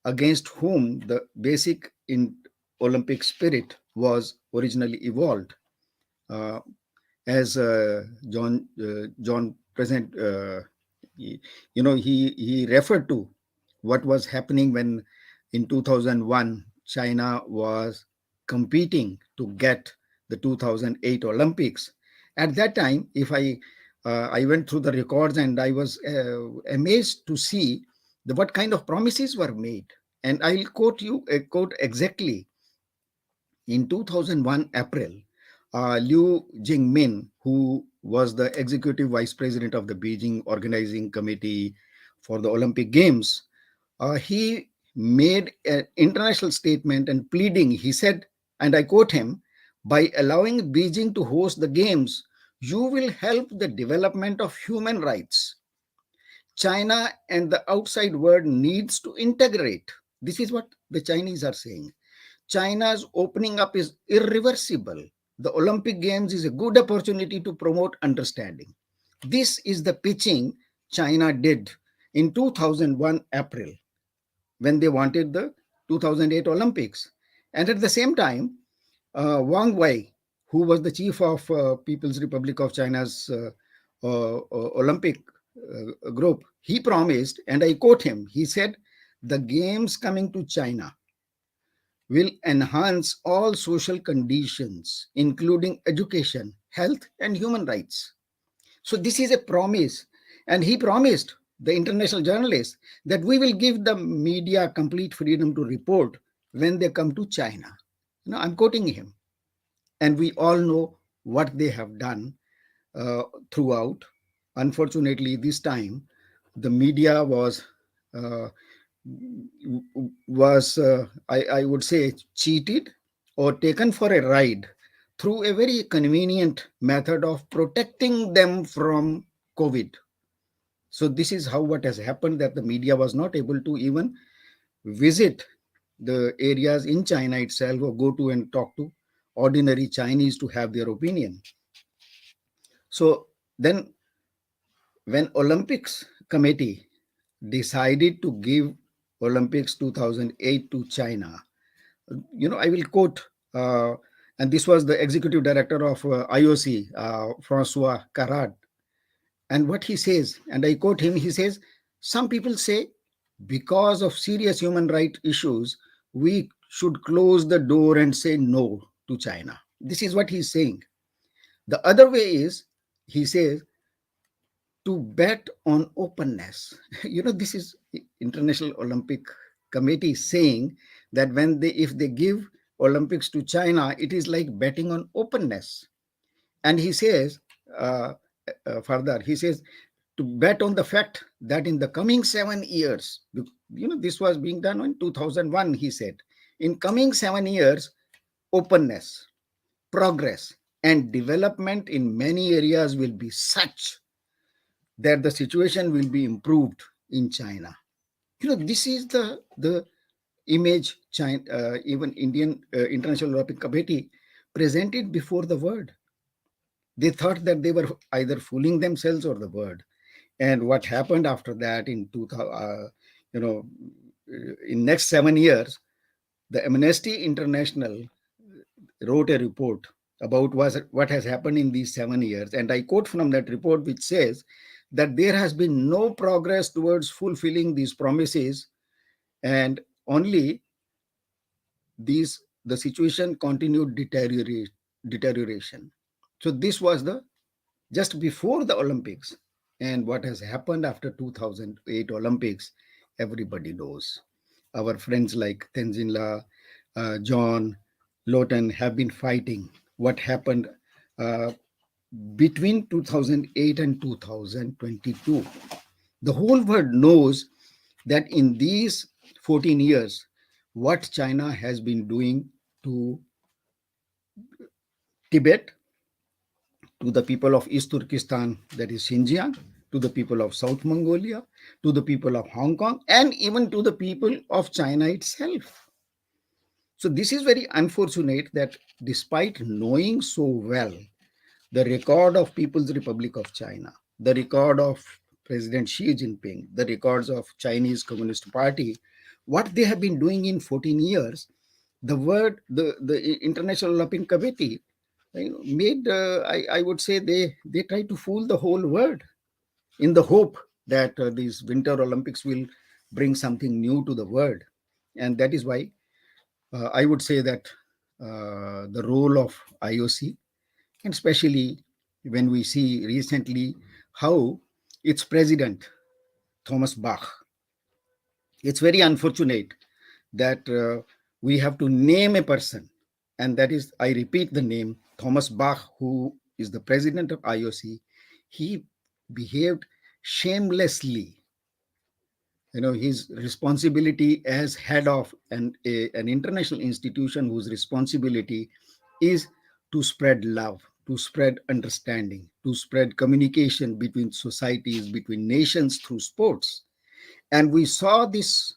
against whom the basic in Olympic spirit was originally evolved. Uh, as John present, he referred to what was happening when in 2001 China was competing to get the 2008 Olympics. At that time, if I went through the records, and I was amazed to see what kind of promises were made. And I'll quote exactly. In 2001 April, Liu Jingmin, who was the executive vice president of the Beijing organizing committee for the Olympic Games, he made an international statement and pleading. He said, and I quote him, by allowing Beijing to host the games, you will help the development of human rights. China and the outside world needs to integrate. This is what the Chinese are saying. China's opening up is irreversible. The Olympic Games is a good opportunity to promote understanding. This is the pitching China did in 2001 April, when they wanted the 2008 Olympics. And at the same time, Wang Wei, who was the chief of People's Republic of China's Olympic group, he promised, and I quote him, he said, the games coming to China will enhance all social conditions, including education, health, and human rights. So this is a promise. And he promised the international journalists that we will give the media complete freedom to report when they come to China. I'm quoting him. And we all know what they have done throughout. Unfortunately, this time the media uh, I would say, cheated or taken for a ride through a very convenient method of protecting them from COVID. So this is how what has happened, that the media was not able to even visit the areas in China itself or go to and talk to ordinary Chinese to have their opinion. So then when Olympics committee decided to give Olympics 2008 to China, I will quote, and this was the executive director of IOC, Francois Carrad, and what he says, and I quote him, he says, some people say because of serious human rights issues, we should close the door and say no to China. This is what he's saying. The other way is, he says, to bet on openness. This is International Olympic Committee saying that if they give Olympics to China, it is like betting on openness. And he says, uh, further, he says, to bet on the fact that in the coming 7 years, this was being done in 2001, he said, in coming 7 years, openness, progress, and development in many areas will be such that the situation will be improved in China. This is the image China, even Indian International Olympic Committee presented before the world. They thought that they were either fooling themselves or the world. And what happened after that in 2000, in next 7 years, the Amnesty International wrote a report about what has happened in these 7 years. And I quote from that report, which says that there has been no progress towards fulfilling these promises, and only the situation continued deterioration. So this was the just before the Olympics. And what has happened after 2008 Olympics, everybody knows. Our friends like Tenzin La, John, Lawton have been fighting what happened uh, between 2008 and 2022. The whole world knows that in these 14 years, what China has been doing to Tibet, to the people of East Turkestan, that is Xinjiang, to the people of South Mongolia, to the people of Hong Kong, and even to the people of China itself. So this is very unfortunate that despite knowing so well the record of People's Republic of China, the record of President Xi Jinping, the records of Chinese Communist Party, what they have been doing in 14 years, the International Olympic Committee made, I would say, they try to fool the whole world in the hope that these Winter Olympics will bring something new to the world. And that is why I would say that the role of IOC, and especially when we see recently how its president, Thomas Bach, it's very unfortunate that we have to name a person, and that is, I repeat the name, Thomas Bach, who is the president of IOC. He behaved shamelessly. His responsibility as head of an international institution whose responsibility is to spread love, to spread understanding, to spread communication between societies, between nations through sports. And we saw this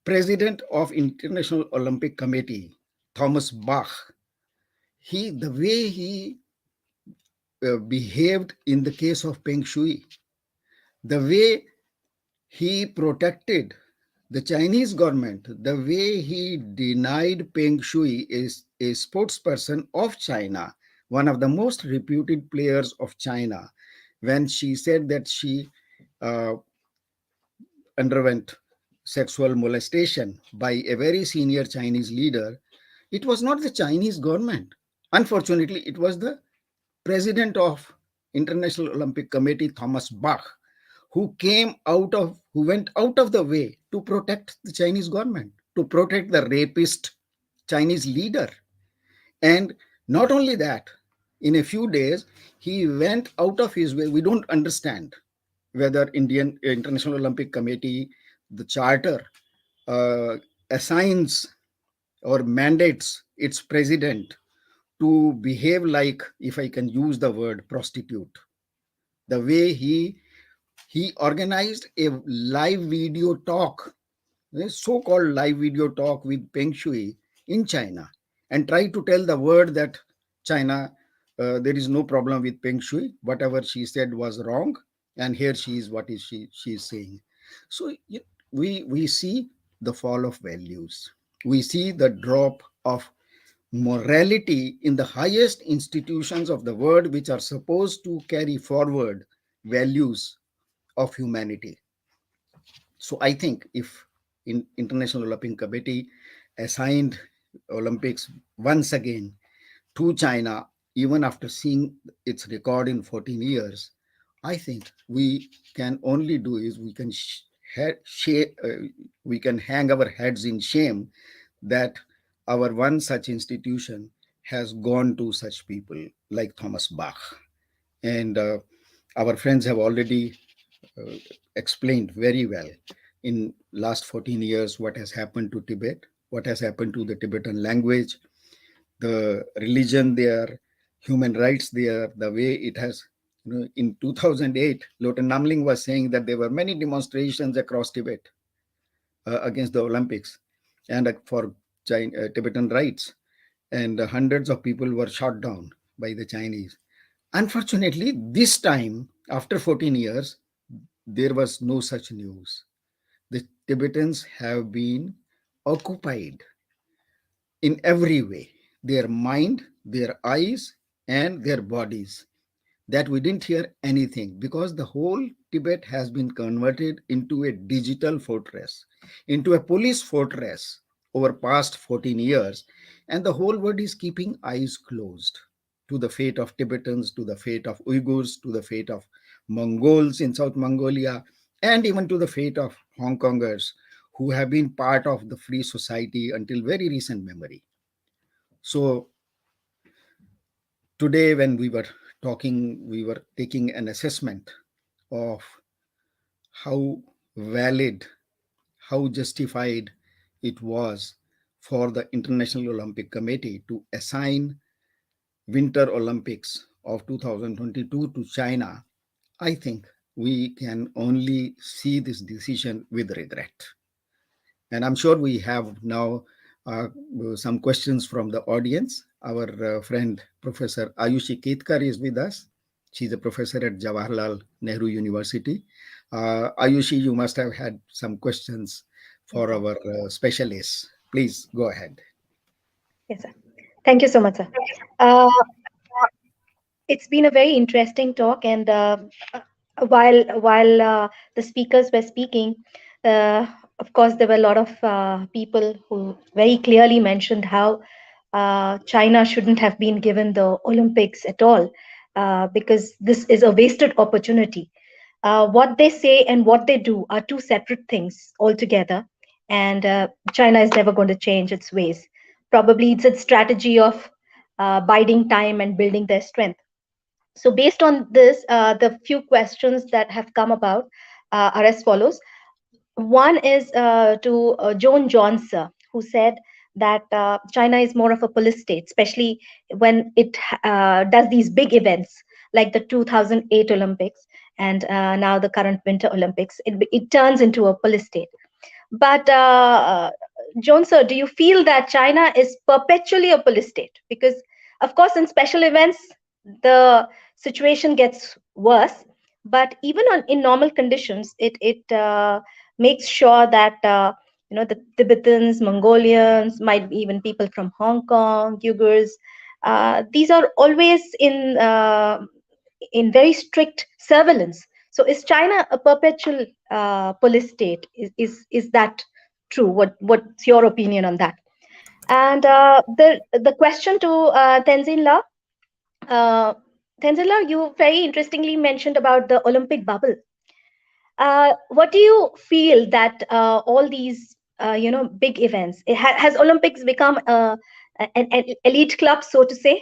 president of International Olympic Committee, Thomas Bach, the way he behaved in the case of Peng Shui, the way he protected the Chinese government, the way he denied Peng Shui, is a spokesperson of China, one of the most reputed players of China, when she said that she uh, underwent sexual molestation by a very senior Chinese leader. It was not the Chinese government. Unfortunately, it was the president of International Olympic Committee, Thomas Bach, who went out of the way to protect the Chinese government, to protect the rapist Chinese leader. And not only that, In a few days, he went out of his way. We don't understand whether Indian International Olympic Committee, the charter, uh, assigns or mandates its president to behave like, if I can use the word, prostitute. The way he organized a live video talk, a so-called live video talk with Peng Shui in China, and tried to tell the world that China, there is no problem with Peng Shui. Whatever she said was wrong, and here she is. What is she is saying? So we see the fall of values. We see the drop of morality in the highest institutions of the world, which are supposed to carry forward values of humanity. So I think if International Olympic Committee assigned Olympics once again to China, even after seeing its record in 14 years, I think we can only do is we can hang our heads in shame that our one such institution has gone to such people like Thomas Bach. And our friends have already uh, explained very well in last 14 years what has happened to Tibet, what has happened to the Tibetan language, the religion there, human rights there, the way it has. In 2008, Loten Namling was saying that there were many demonstrations across Tibet against the Olympics and for Tibetan rights, and hundreds of people were shot down by the Chinese. Unfortunately, this time, after 14 years, there was no such news. The Tibetans have been occupied in every way, their mind, their eyes, and their bodies. That we didn't hear anything because the whole Tibet has been converted into a digital fortress, into a police fortress over past 14 years, and the whole world is keeping eyes closed to the fate of Tibetans, to the fate of Uyghurs, to the fate of Mongols in South Mongolia, and even to the fate of Hong Kongers who have been part of the free society until very recent memory. So today, when we were talking, we were taking an assessment of how valid, how justified it was for the International Olympic Committee to assign Winter Olympics of 2022 to China. I think we can only see this decision with regret. And I'm sure we have now uh, some questions from the audience. Our friend, Professor Ayushi Ketkar, is with us. She's a professor at Jawaharlal Nehru University. Ayushi, you must have had some questions for Yes, sir. our specialists. Please go ahead. Yes, sir. Thank you so much, sir. Uh, it's been a very interesting talk, and while the speakers were speaking, uh, of course, there were a lot of people who very clearly mentioned how China shouldn't have been given the Olympics at all, because this is a wasted opportunity. What they say and what they do are two separate things altogether, and China is never going to change its ways. Probably it's a strategy of biding time and building their strength. So, based on this, the few questions that have come about are as follows. One is to Joan Johnson, who said that China is more of a police state, especially when it does these big events like the 2008 Olympics and now the current Winter Olympics. It turns into a police state. But Joan, sir, do you feel that China is perpetually a police state? Because, of course, in special events, the situation gets worse. But even in normal conditions, it makes sure that the Tibetans, Mongolians, might be even people from Hong Kong, Uyghurs, these are always in very strict surveillance. So is China a perpetual police state? Is that true? What's your opinion on that? And the question to Tenzin La, uh, Tenzin La, you very interestingly mentioned about the Olympic bubble. What do you feel that all these big events, has Olympics become an elite club, so to say?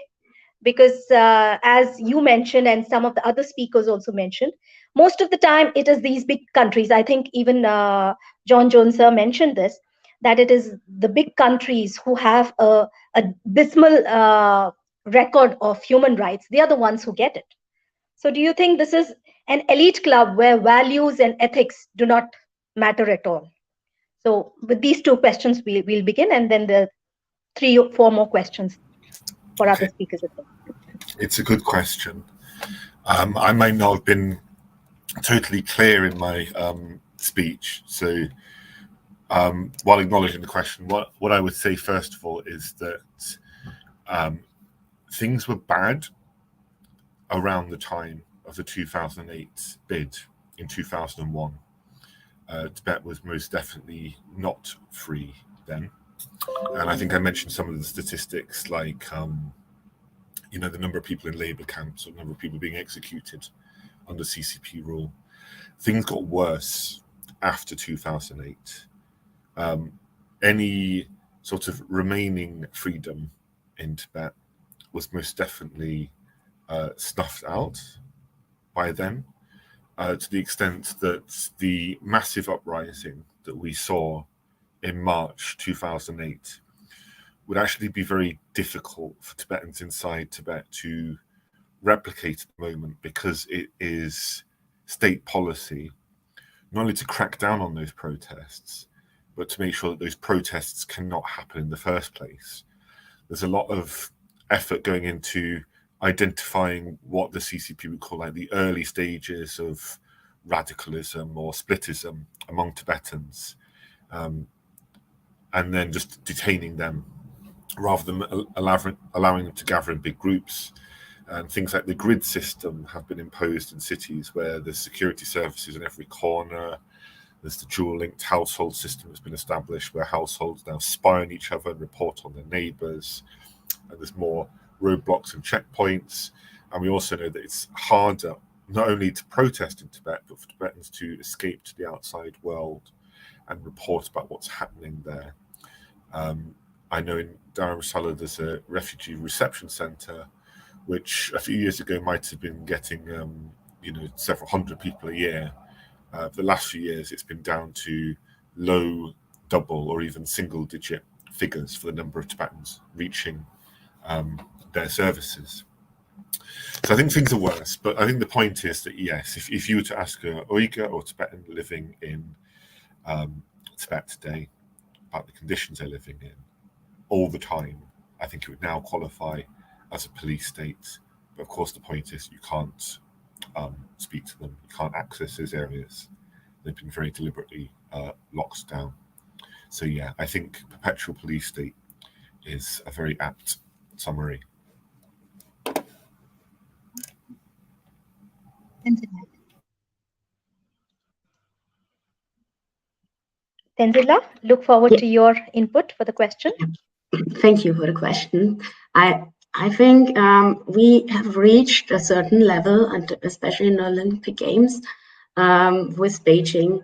because as you mentioned and some of the other speakers also mentioned, most of the time it is these big countries. I think even John Jones sir mentioned this, that it is the big countries who have a dismal record of human rights. They are the ones who get it. So do you think this is an elite club where values and ethics do not matter at all? So with these two questions, we'll begin, and then the 3 or 4 more questions for other speakers as well. It's a good question. I might not have been totally clear in my speech. So while acknowledging the question, what I would say first of all is that things were bad around the time of the 2008 bid in 2001. Tibet was most definitely not free then. And I think I mentioned some of the statistics, like the number of people in labor camps, or the number of people being executed under CCP rule. Things got worse after 2008. Any sort of remaining freedom in Tibet was most definitely snuffed out by then, to the extent that the massive uprising that we saw in March 2008 would actually be very difficult for Tibetans inside Tibet to replicate at the moment, because it is state policy not only to crack down on those protests, but to make sure that those protests cannot happen in the first place. There's a lot of effort going into identifying what the CCP would call like the early stages of radicalism or splitism among Tibetans, and then just detaining them rather than allowing them to gather in big groups. And things like the grid system have been imposed in cities where there's security services in every corner. There's the dual-linked household system that's been established, where households now spy on each other and report on their neighbours. And there's more roadblocks and checkpoints. And we also know that it's harder not only to protest in Tibet, but for Tibetans to escape to the outside world and report about what's happening there. I know in Dharamsala there's a refugee reception centre, which a few years ago might have been getting several hundred people a year. For the last few years, it's been down to low double or even single digit figures for the number of Tibetans reaching their services. So I think things are worse, but I think the point is that yes, if you were to ask a Uyghur or Tibetan living in Tibet today about the conditions they're living in all the time, I think it would now qualify as a police state. But of course, the point is you can't speak to them, you can't access those areas. They've been very deliberately locked down. So yeah, I think perpetual police state is a very apt summary. Tenzila, look forward to your input for the question. Thank you for the question. I think we have reached a certain level, and especially in the Olympic Games with Beijing,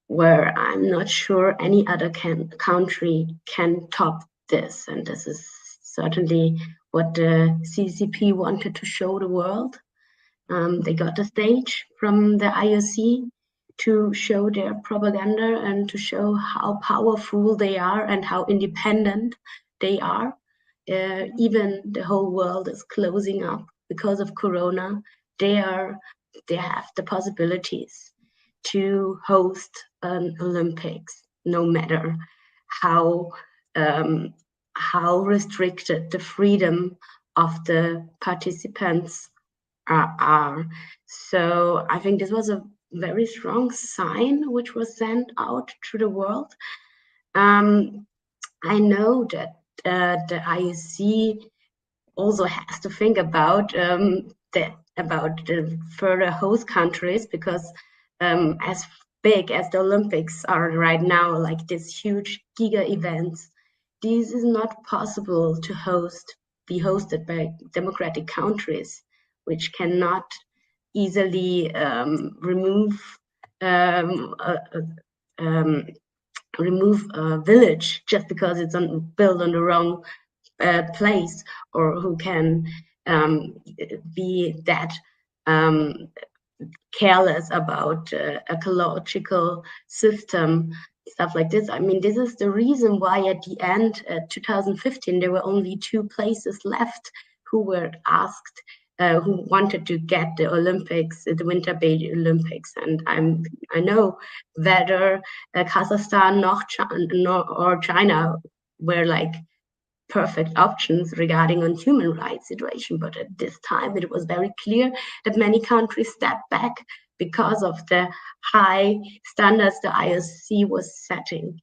where I'm not sure any other country can top this. And this is certainly what the CCP wanted to show the world. They got a stage from the IOC to show their propaganda and to show how powerful they are and how independent they are. Even the whole world is closing up because of Corona. They have the possibilities to host an Olympics, no matter how restricted the freedom of the participants are. So I think this was a very strong sign which was sent out to the world. I know that the IOC also has to think about the further host countries, because as big as the Olympics are right now, like these huge giga events, this is not possible to be hosted by democratic countries, which cannot easily remove a village just because it's built on the wrong place, or who can be that careless about ecological system, stuff like this. I mean, this is the reason why at the end, 2015, there were only 2 places left who were asked, who wanted to get the Olympics, the Winter Beijing Olympics. And I know whether Kazakhstan or China were like perfect options regarding on human rights situation, but at this time it was very clear that many countries stepped back because of the high standards the IOC was setting.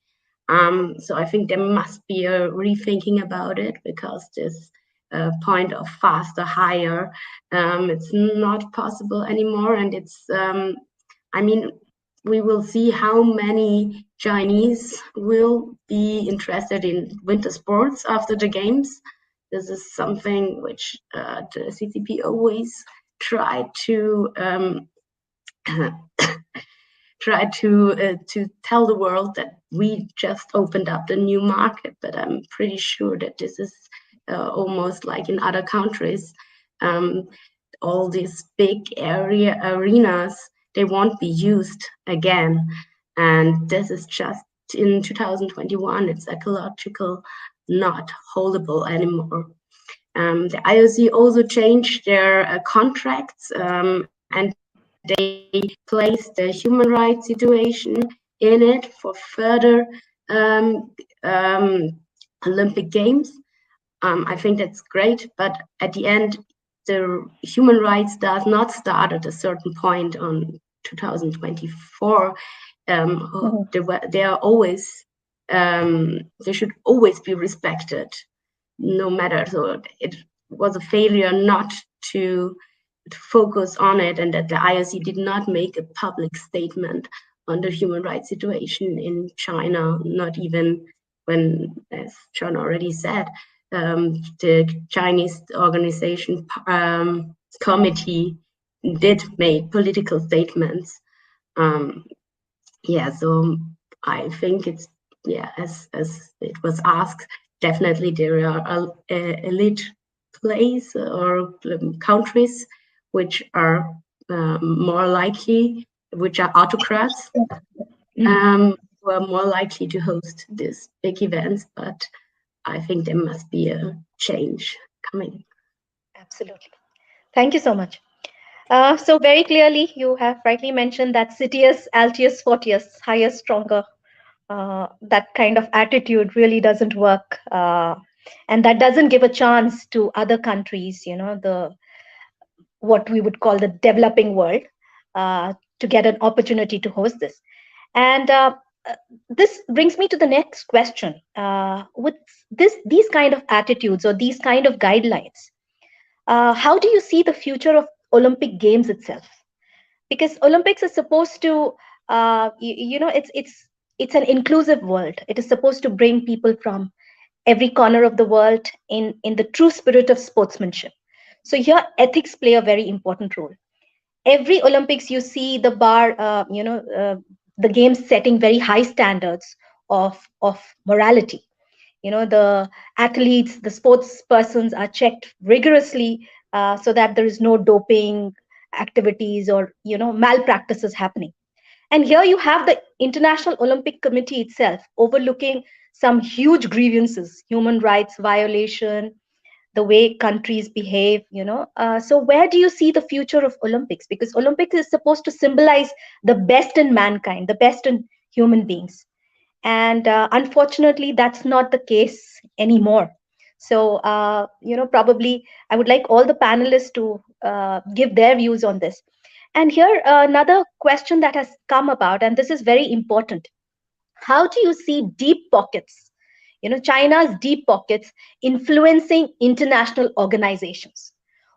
So I think there must be a rethinking about it, because this point of faster, higher, it's not possible anymore. And it's, I mean, we will see how many Chinese will be interested in winter sports after the games. This is something which the CCP always tried to to tell the world that we just opened up the new market. But I'm pretty sure that this is almost like in other countries. All these big arenas, they won't be used again. And this is just in 2021, it's ecological not holdable anymore. The IOC also changed their contracts, and they placed the human rights situation in it for further Olympic Games. I think that's great, but at the end, the human rights does not start at a certain point on 2024. They are always, they should always be respected, no matter. So it was a failure not to focus on it, and that the IOC did not make a public statement on the human rights situation in China, not even when, as John already said, the Chinese organization committee did make political statements. Yeah, so I think it's, yeah, as it was asked, definitely there are elite places or countries which are more likely, which are autocrats, who are more likely to host these big events. But I think there must be a change coming. Absolutely. Thank you so much. So very clearly, you have rightly mentioned that Citius, Altius, Fortius, higher, stronger. That kind of attitude really doesn't work, and that doesn't give a chance to other countries, you know, the what we would call the developing world, to get an opportunity to host this. And this brings me to the next question. With these kind of attitudes or these kind of guidelines, how do you see the future of Olympic Games itself? Because Olympics is supposed to, it's an inclusive world. It is supposed to bring people from every corner of the world in the true spirit of sportsmanship. So here, ethics play a very important role. Every Olympics, you see the bar, the games setting very high standards of morality. You know, the athletes, the sports persons are checked rigorously, so that there is no doping activities or, you know, malpractices happening. And here you have the International Olympic Committee itself overlooking some huge grievances, human rights violation, the way countries behave, you know. So where do you see the future of Olympics? Because Olympics is supposed to symbolize the best in mankind, the best in human beings. And unfortunately, that's not the case anymore. So, probably I would like all the panelists to give their views on this. And here, another question that has come about, and this is very important. How do you see deep pockets, China's deep pockets influencing international organizations?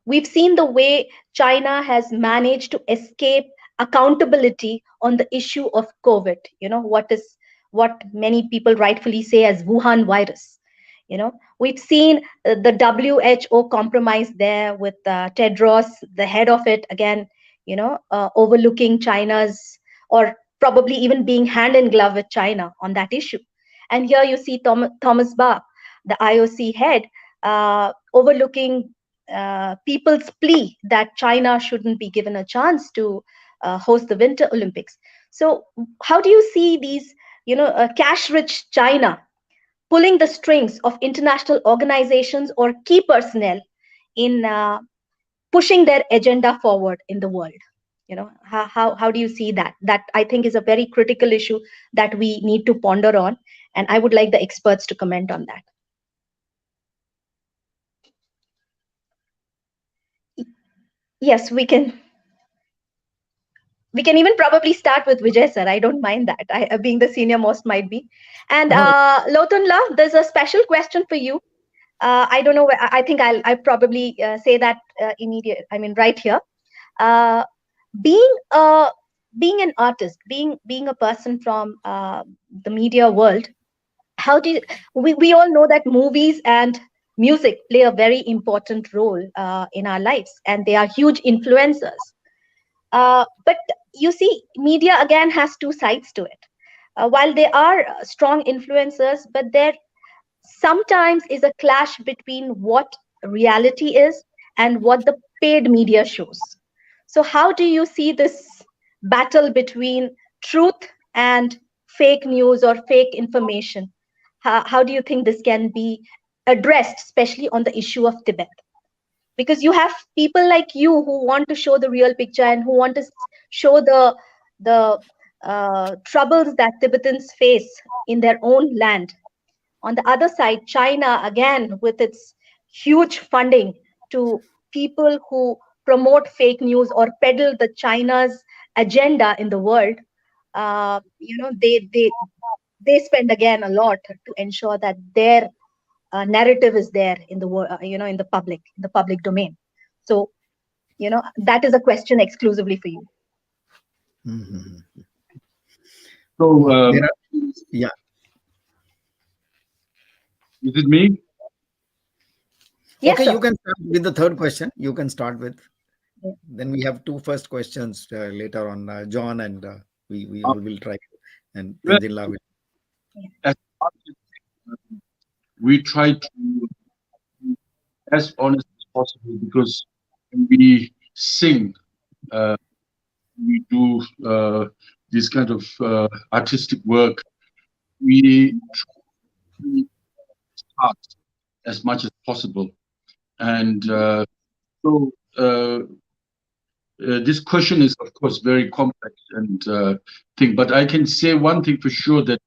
We've seen the way China has managed to escape accountability on the issue of COVID, what many people rightfully say as Wuhan virus. We've seen the WHO compromise there with Tedros, the head of it, again, overlooking China's, or probably even being hand in glove with China on that issue. And here you see Thomas Bach, the IOC head, overlooking people's plea that China shouldn't be given a chance to host the Winter Olympics. So how do you see these, cash-rich China pulling the strings of international organizations or key personnel in pushing their agenda forward in the world? How do you see that? That, I think, is a very critical issue that we need to ponder on, and I would like the experts to comment on that. Yes, we can even probably start with Vijay sir. I don't mind that. I, being the senior most, might be. And Lotunla, there's a special question for you. I don't know. I think I'll probably say that immediate. I mean, right here. Uh, being an artist, being a person from the media world, how do you, we all know that movies and music play a very important role in our lives, and they are huge influencers. But you see, media again has two sides to it. While they are strong influencers, but there sometimes is a clash between what reality is and what the paid media shows. So how do you see this battle between truth and fake news or fake information? How do you think this can be addressed, especially on the issue of Tibet? Because you have people like you who want to show the real picture and who want to show the troubles that Tibetans face in their own land. On the other side, China, again, with its huge funding to people who promote fake news or peddle the China's agenda in the world, they spend again a lot to ensure that their narrative is there in the world, in the public domain. So, that is a question exclusively for you. Mm-hmm. So, Yeah. is it me? Yes, Okay, sir. you can start with the third question. You can start with. Yeah. Then we have two first questions later on, John, and we all will try, and Well, Tenzin will. as artists, we try to be as honest as possible, because when we sing, we do this kind of artistic work, we try to start as much as possible. And so this question is, of course, very complex and thing. But I can say one thing for sure, that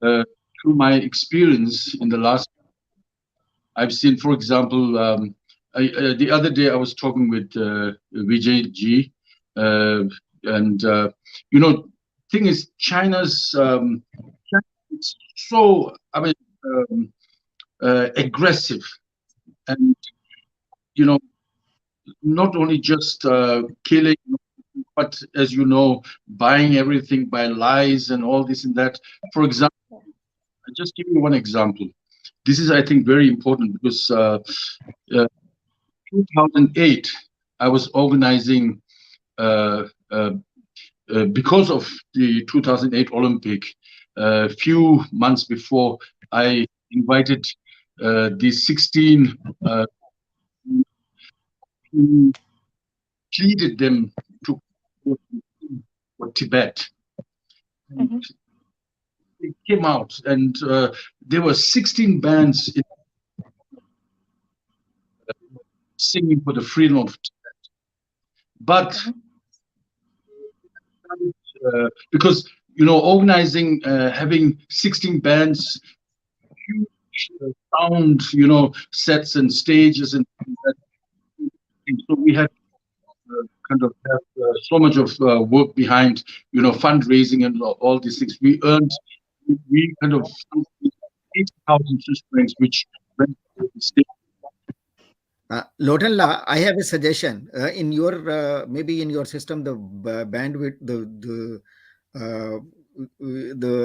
through my experience in the last, I've seen, for example, the other day I was talking with Vijay Ji, and thing is, China's it's so, I mean, aggressive, and not only just killing, but, as you know, buying everything by lies and all this and that. For example, I'll just give you one example. This is, I think, very important, because 2008, I was organizing, because of the 2008 Olympic, a few months before, I invited the 16 who pleaded them to go for Tibet. Mm-hmm. It came out, and there were 16 bands singing for the freedom of Tibet. But because organizing, having 16 bands, huge sound, sets and stages and that. So we had kind of have so much of work behind, fundraising and all these things. We kind of 8,000 Swiss francs, which went to the state. Lotenla, I have a suggestion. In your maybe in your system, the bandwidth, the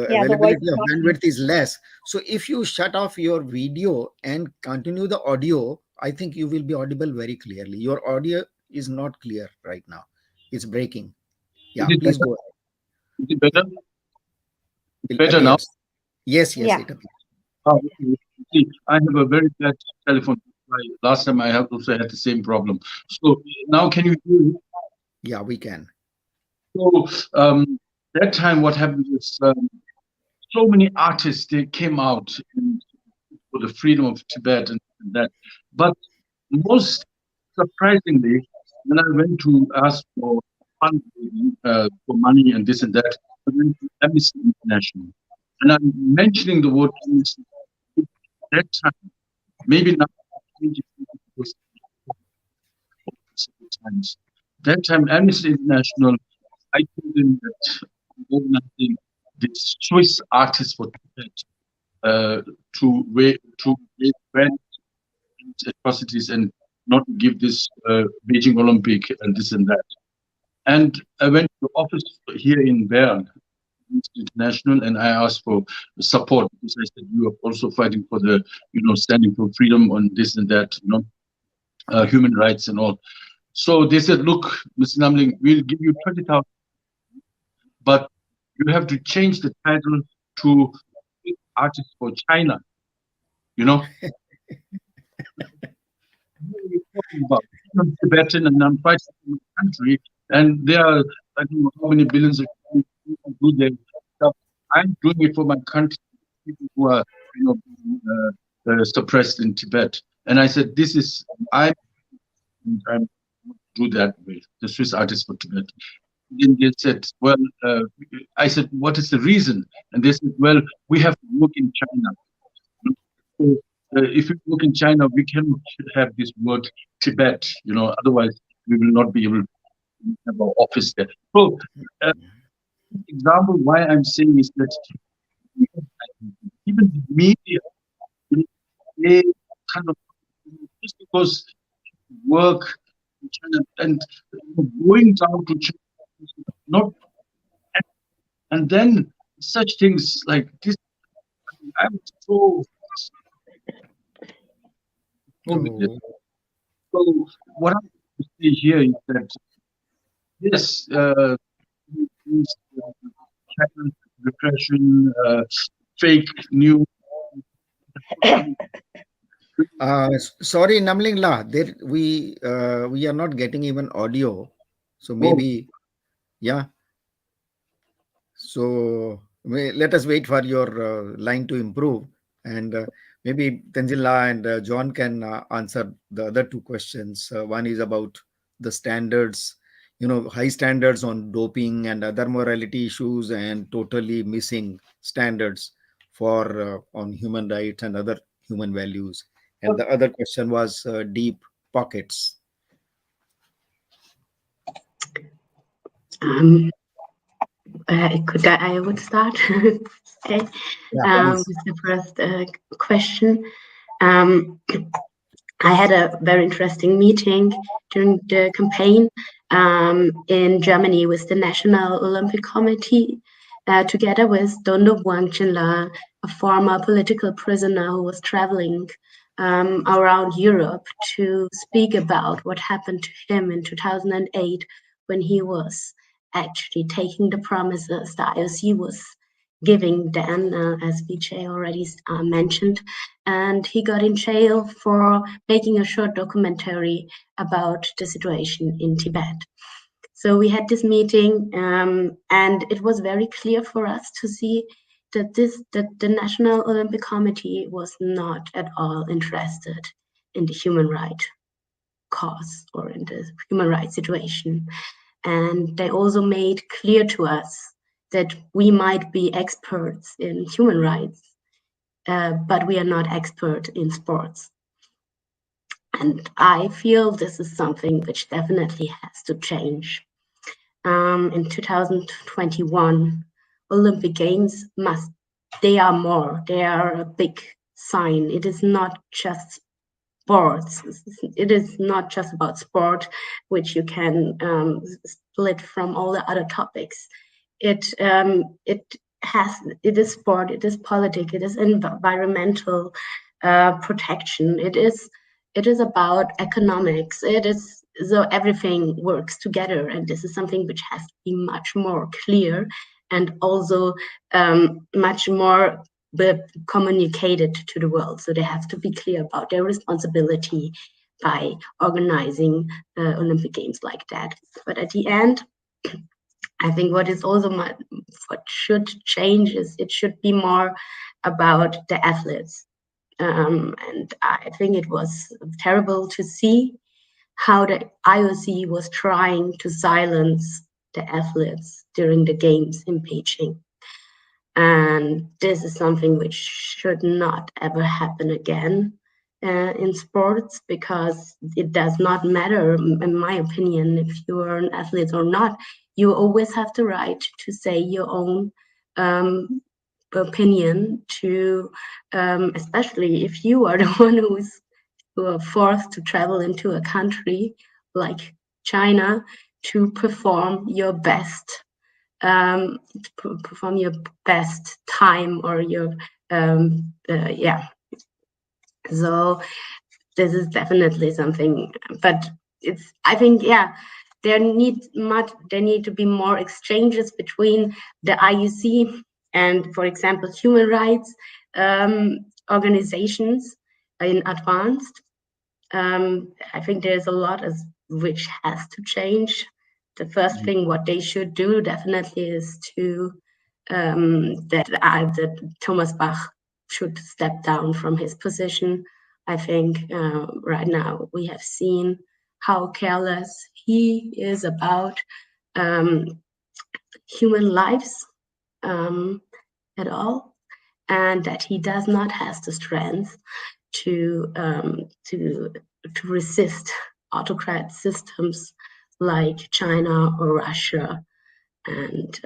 availability of bandwidth is less. So if you shut off your video and continue the audio, I think you will be audible very clearly. Your audio is not clear right now. It's breaking. Yeah, please go ahead. Is it better? It Better now? appears. Yes, Yeah. it appears. Oh, see, I have a very bad telephone. Last time I have also had the same problem. So now can you hear me? Yeah, we can. So that time what happened is so many artists, they came out for the freedom of Tibet and that. But most surprisingly, when I went to ask for funding, for money and this and that, I went to Amnesty International. And I'm mentioning the word Amnesty that time. Maybe now times. That time, Amnesty International, I told them that I'm organizing this Swiss artists for Tibet to raise atrocities and not give this Beijing Olympic and this and that. And I went to the office here in Bern, International, and I asked for support because I said you are also fighting for the, standing for freedom on this and that, human rights and all. So they said, look, Mr. Namling, we'll give you 20,000, but you have to change the title to Artists for China. We're talking about Tibetan and I'm fighting in the country, and there are, I don't know how many billions of people do their stuff. I'm doing it for my country, people who are, suppressed in Tibet. And I said, I'm do that way, the Swiss Artists for Tibet. Then they said, well, I said, what is the reason? And they said, well, we have to work in China. So, if we work in China, we cannot have this word Tibet, otherwise we will not be able to have our office there. So, example why I'm saying is that even the media, they kind of, just because work in China and going down to China, not, and then such things like this, I'm so what I'm to say here is that yes, repression, fake news. Sorry, Namling La, there we are not getting even audio, so maybe yeah. So let us wait for your line to improve, and maybe Tenzin and John can answer the other two questions. One is about the standards, high standards on doping and other morality issues, and totally missing standards for on human rights and other human values. And the other question was deep pockets. I would start. Okay. With the first question. I had a very interesting meeting during the campaign in Germany with the National Olympic Committee, together with Dondo Wangchenla, a former political prisoner who was traveling around Europe to speak about what happened to him in 2008 when he was actually taking the promises the IOC was giving then, as Vijay already mentioned, and he got in jail for making a short documentary about the situation in Tibet. So we had this meeting, and it was very clear for us to see that the National Olympic Committee was not at all interested in the human rights cause or in the human rights situation. And they also made clear to us that we might be experts in human rights, but we are not expert in sports. And I feel this is something which definitely has to change. In 2021, Olympic Games they are a big sign. It is not just sports. It is not just about sport, which you can split from all the other topics. It is sport, it is politics, it is environmental protection, it is about economics, so everything works together, and this is something which has to be much more clear and also much more communicated to the world. So they have to be clear about their responsibility by organizing Olympic Games like that. But at the end, I think what should change is it should be more about the athletes. And I think it was terrible to see how the IOC was trying to silence the athletes during the games in Beijing. And this is something which should not ever happen again in sports, because it does not matter, in my opinion, if you are an athlete or not. You always have the right to say your own opinion, to especially if you are the one who are forced to travel into a country like China to perform your best time, or your so this is definitely something, but I think there need to be more exchanges between the IOC and, for example, human rights organizations in advanced. I think there's a lot which has to change. The first thing what they should do definitely is to that Thomas Bach should step down from his position. I think right now we have seen how careless he is about human lives at all, and that he does not have the strength to resist autocrat systems like China or Russia. And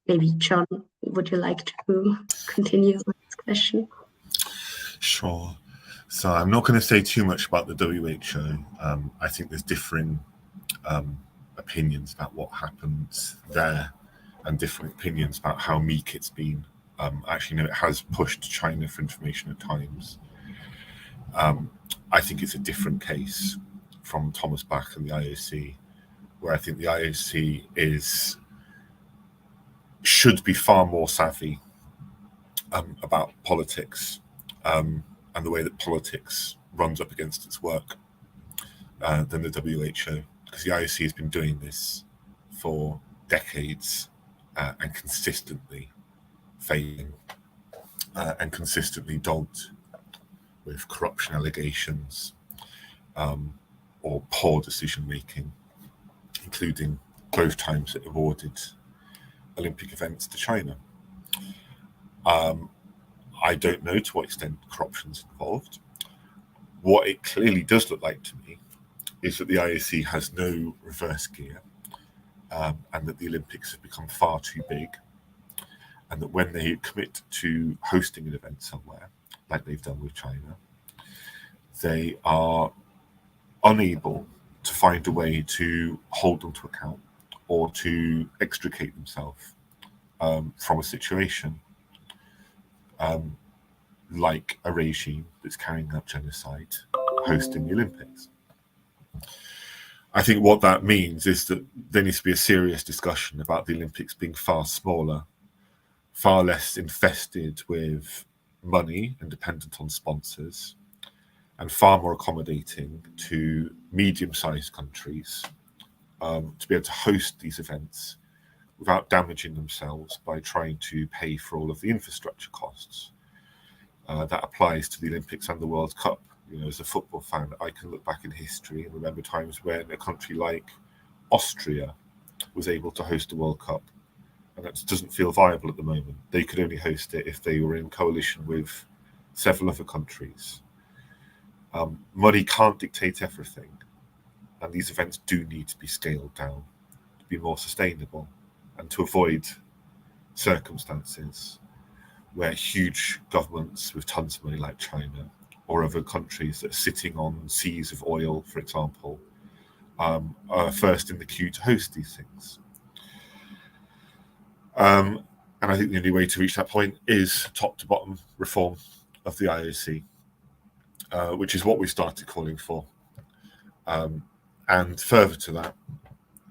maybe John, would you like to continue with this question? Sure. So I'm not going to say too much about the WHO. I think there's differing opinions about what happened there, and different opinions about how meek it's been. Actually, no, it has pushed China for information at times. I think it's a different case from Thomas Bach and the IOC, where I think the IOC should be far more savvy about politics and the way that politics runs up against its work than the WHO, because the IOC has been doing this for decades and consistently failing and consistently dogged with corruption allegations or poor decision making, including both times it awarded Olympic events to China. I don't know to what extent corruption's involved. What it clearly does look like to me is that the IOC has no reverse gear, and that the Olympics have become far too big, and that when they commit to hosting an event somewhere, like they've done with China, they are unable to find a way to hold them to account or to extricate themselves from a situation like a regime that's carrying out genocide hosting the Olympics. I think what that means is that there needs to be a serious discussion about the Olympics being far smaller, far less infested with money and dependent on sponsors, and far more accommodating to medium-sized countries to be able to host these events without damaging themselves by trying to pay for all of the infrastructure costs. That applies to the Olympics and the World Cup. You know, as a football fan, I can look back in history and remember times when a country like Austria was able to host a World Cup, and that doesn't feel viable at the moment. They could only host it if they were in coalition with several other countries. Money can't dictate everything, and these events do need to be scaled down to be more sustainable and to avoid circumstances where huge governments with tons of money like China or other countries that are sitting on seas of oil, for example, are first in the queue to host these things. And I think the only way to reach that point is top to bottom reform of the IOC, which is what we started calling for. And further to that,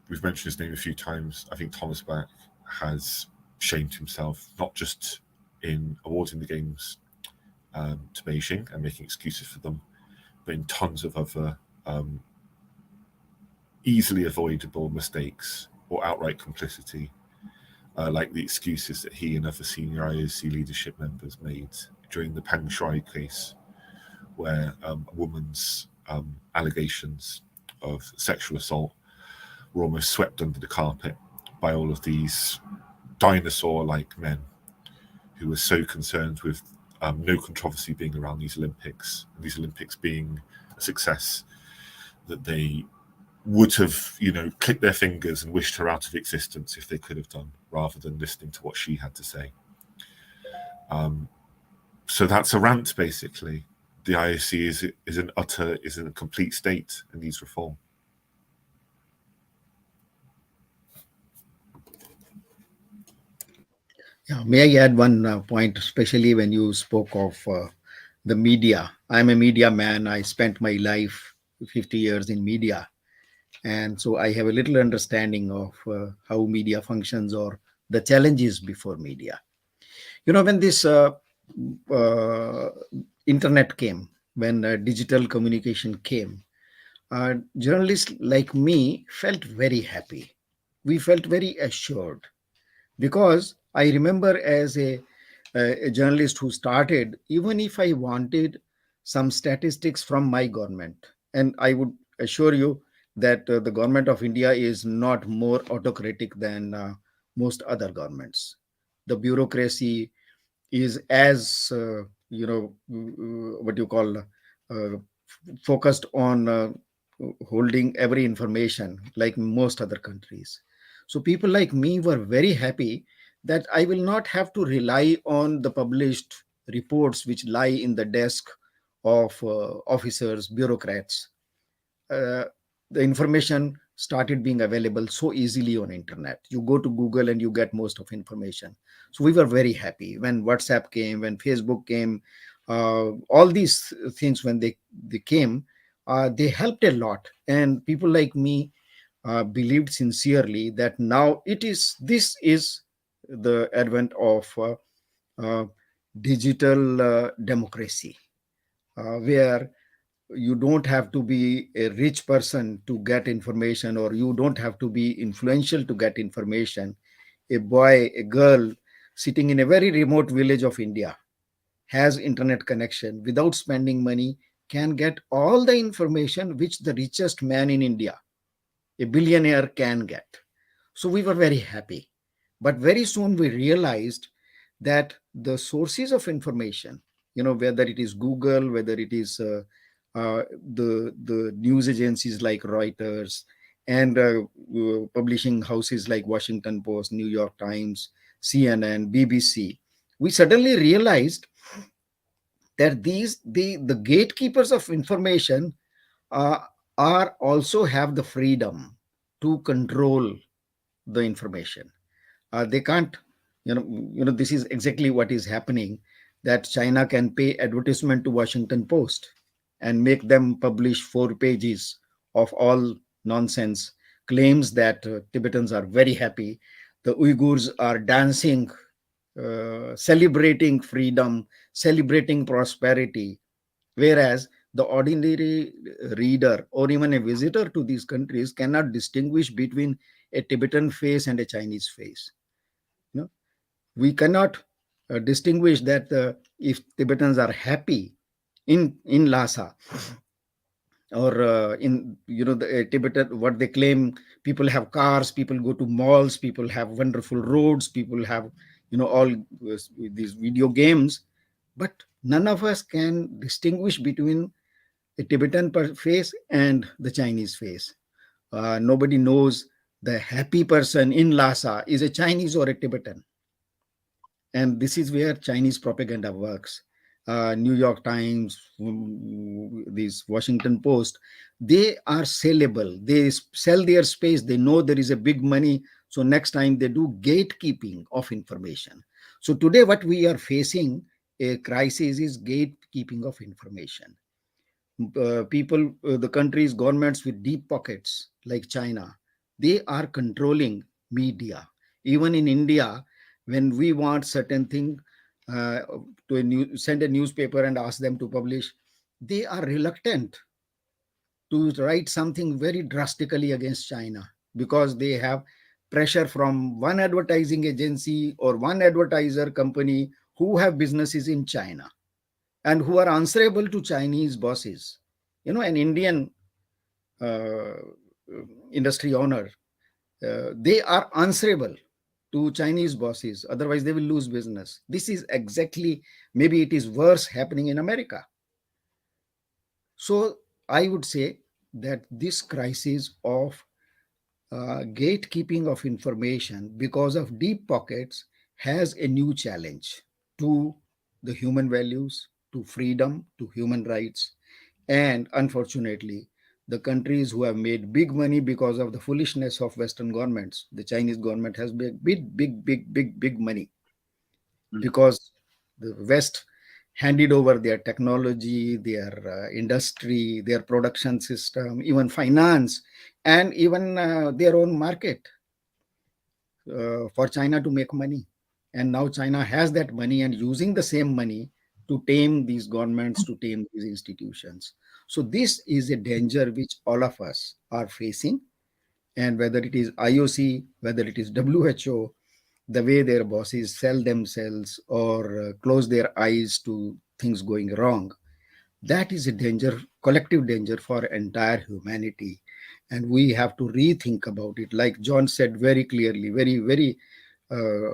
we've mentioned his name a few times. I think Thomas Bach has shamed himself, not just in awarding the games to Beijing and making excuses for them, but in tons of other easily avoidable mistakes or outright complicity, like the excuses that he and other senior IOC leadership members made during the Peng Shuai case, where a woman's allegations of sexual assault were almost swept under the carpet by all of these dinosaur-like men who were so concerned with no controversy being around these Olympics, and these Olympics being a success, that they would have, clicked their fingers and wished her out of existence if they could have done, rather than listening to what she had to say. So that's a rant, basically. The IOC is in a complete state and needs reform. Yeah, may I add one point, especially when you spoke of the media. I'm a media man. I spent my life 50 years in media. And so I have a little understanding of how media functions or the challenges before media. When this internet came, when digital communication came, journalists like me felt very happy. We felt very assured because I remember as a journalist who started, even if I wanted some statistics from my government, and I would assure you that the government of India is not more autocratic than most other governments. The bureaucracy is as what you call focused on holding every information like most other countries. So people like me were very happy that I will not have to rely on the published reports which lie in the desk of officers, bureaucrats. uh, the information started being available so easily on internet. You go to Google and you get most of information. So we were very happy when WhatsApp came, when Facebook came, all these things when they came, they helped a lot. And people like me believed sincerely that now this is the advent of uh, digital democracy, where you don't have to be a rich person to get information, or you don't have to be influential to get information. A boy, a girl sitting in a very remote village of India has internet connection without spending money, can get all the information which the richest man in India, a billionaire, can get. So we were very happy. But very soon we realized that the sources of information, whether it is Google, whether it is the news agencies like Reuters, and publishing houses like Washington Post, New York Times, CNN, BBC, we suddenly realized that the gatekeepers of information uh, are also have the freedom to control the information. They can't, this is exactly what is happening, that China can pay advertisement to Washington Post and make them publish 4 pages of all nonsense claims that Tibetans are very happy, the Uyghurs are dancing, celebrating freedom, celebrating prosperity, whereas the ordinary reader or even a visitor to these countries cannot distinguish between a Tibetan face and a Chinese face. You know, we cannot distinguish that if Tibetans are happy in Lhasa, or in the Tibetan, what they claim, people have cars, people go to malls, people have wonderful roads, people have all these video games, but none of us can distinguish between a Tibetan face and the Chinese face. Nobody knows the happy person in Lhasa is a Chinese or a Tibetan. And this is where Chinese propaganda works. New York Times, these Washington Post, they are sellable. They sell their space. They know there is a big money. So next time they do gatekeeping of information. So today what we are facing a crisis is gatekeeping of information. People, the countries, governments with deep pockets like China, they are controlling media. Even in India, When we want certain thing uh, send a newspaper and ask them to publish, they are reluctant to write something very drastically against China, because they have pressure from one advertising agency or one advertiser company who have businesses in China and who are answerable to Chinese bosses. An Indian uh, industry owner, they are answerable to Chinese bosses, otherwise they will lose business. This is exactly, maybe it is worse happening in America. So I would say that this crisis of gatekeeping of information because of deep pockets has a new challenge to the human values, to freedom, to human rights. And unfortunately, the countries who have made big money because of the foolishness of Western governments, the Chinese government has made big money because the West handed over their technology, their industry, their production system, even finance, and even their own market for China to make money. And now China has that money and using the same money to tame these governments, to tame these institutions. So this is a danger which all of us are facing. And whether it is IOC, whether it is WHO, the way their bosses sell themselves or close their eyes to things going wrong, that is a danger, collective danger for entire humanity. And we have to rethink about it. Like John said very clearly, very uh,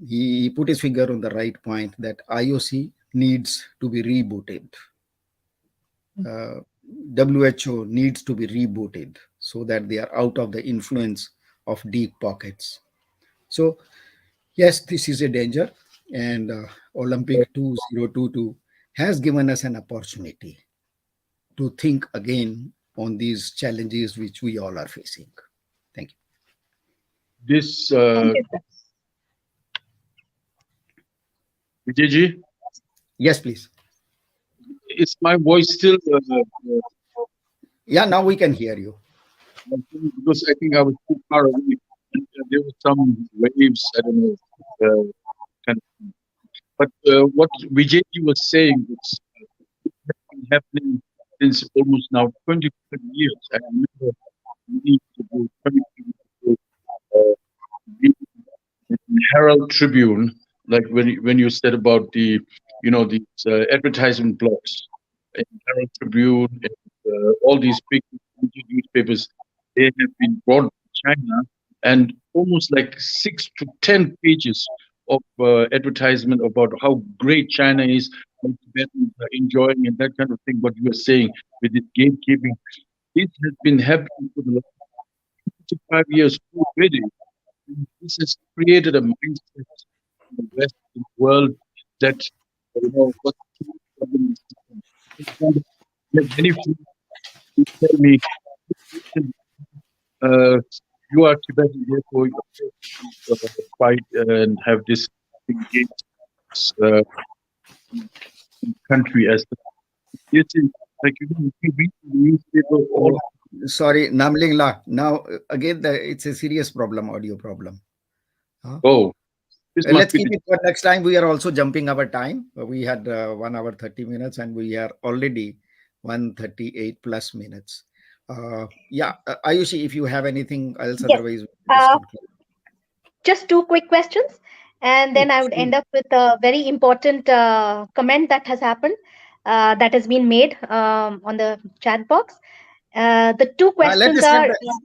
he put his finger on the right point, that IOC needs to be rebooted. WHO needs to be rebooted so that they are out of the influence of deep pockets. So yes, this is a danger, and Olympic 2022 has given us an opportunity to think again on these challenges which we all are facing. Thank you. This, Thank you, sir. Vijayji, Yes, please. is my voice still? Yeah, now we can hear you. Because I think I was too far away. And, there were some waves. I don't know. Kind of, but what Vijayji was saying, it's been happening since almost now 25 years. I remember many years ago, 20 years ago, Herald Tribune, like when you said about these advertisement blocks, in Herald Tribune, and all these big newspapers, they have been brought to China, and almost like 6 to 10 pages of advertisement about how great China is, how Tibetans are enjoying, and that kind of thing. What you are saying with this gatekeeping, this has been happening for the last 5 years already. This has created a mindset in the Western world that what problem is. Many people tell me, uh, you are Tibetan, therefore you fight and have this against uh, country as the. This is like you read the newspaper all. Sorry, Namling La. Now, again, it's a serious problem, audio problem. Huh? Oh, this must Let's be keep it for next time. We are also jumping our time. We had 1 hour 30 minutes, and we are already 138 plus minutes. Yeah, Ayushi, if you have anything else, Yes. otherwise we just conclude. Just two quick questions, and then I would Sure. end up with a very important comment that has happened, that has been made on the chat box. The two Let questions us have are: the.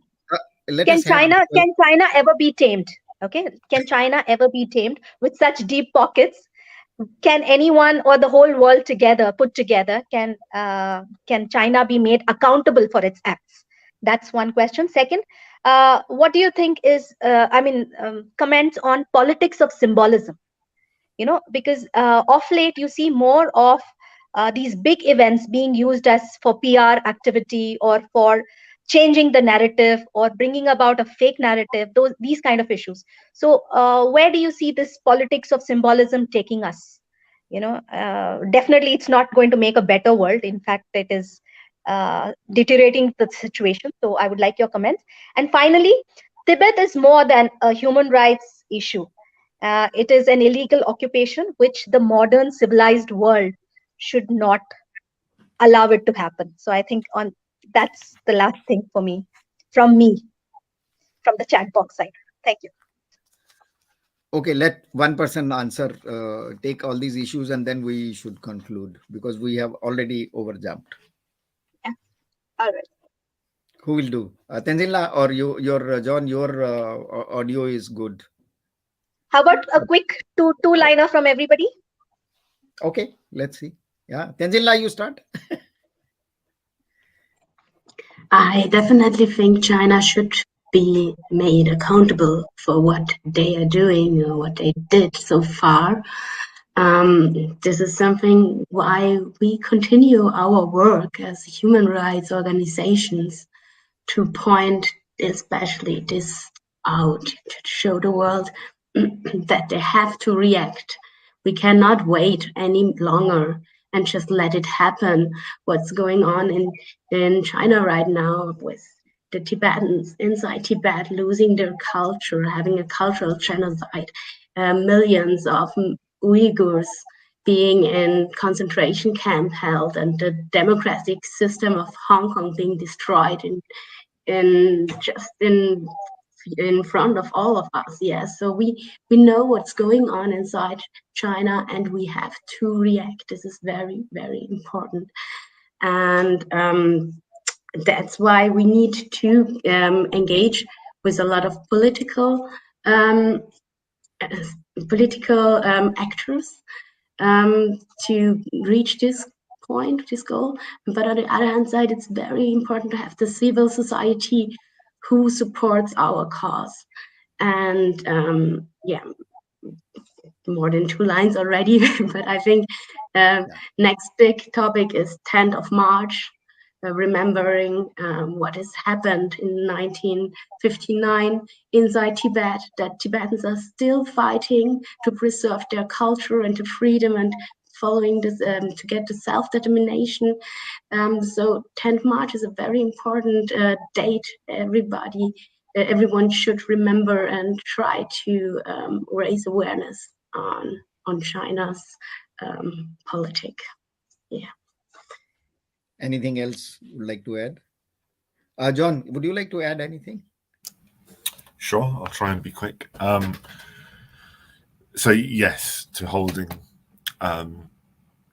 Let us have. Can China ever be tamed? Okay, can China ever be tamed with such deep pockets? Can anyone or the whole world together, put together, can China be made accountable for its acts? That's one question. Second, what do you think is, comments on politics of symbolism? Because of late you see more of these big events being used as for PR activity, or for changing the narrative, or bringing about a fake narrative, these kind of issues. So where do you see this politics of symbolism taking us? Definitely it's not going to make a better world. In fact, it is deteriorating the situation. So I would like your comments. And finally, Tibet is more than a human rights issue. It is an illegal occupation which the modern civilized world should not allow it to happen. So I think on that's the last thing for me, from the chat box side. Thank you. Okay, let one person answer, take all these issues, and then we should conclude because we have already overjumped. Yeah. All right. Who will do? Tenzila or you? Your John, your audio is good. How about a quick two-liner from everybody? Okay, let's see. Yeah, Tenzila, you start. I definitely think China should be made accountable for what they are doing or what they did so far. This is something why we continue our work as human rights organizations to point especially this out, to show the world that they have to react. We cannot wait any longer and just let it happen. What's going on in China right now with the Tibetans inside Tibet losing their culture, having a cultural genocide, millions of Uyghurs being in concentration camp held, and the democratic system of Hong Kong being destroyed in front of all of us. Yes, so we know what's going on inside China, and we have to react. This is very, very important, and that's why we need to engage with a lot of political actors to reach this point, this goal. But on the other hand side, it's very important to have the civil society who supports our cause. And yeah, more than 2 lines already, but I think next big topic is 10th of March, remembering what has happened in 1959 inside Tibet, that Tibetans are still fighting to preserve their culture and to freedom and following this to get the self-determination. So 10th March is a very important date. Everyone should remember and try to raise awareness on China's politic. Yeah. Anything else you would like to add? John, would you like to add anything? Sure, I'll try and be quick. So yes, to holding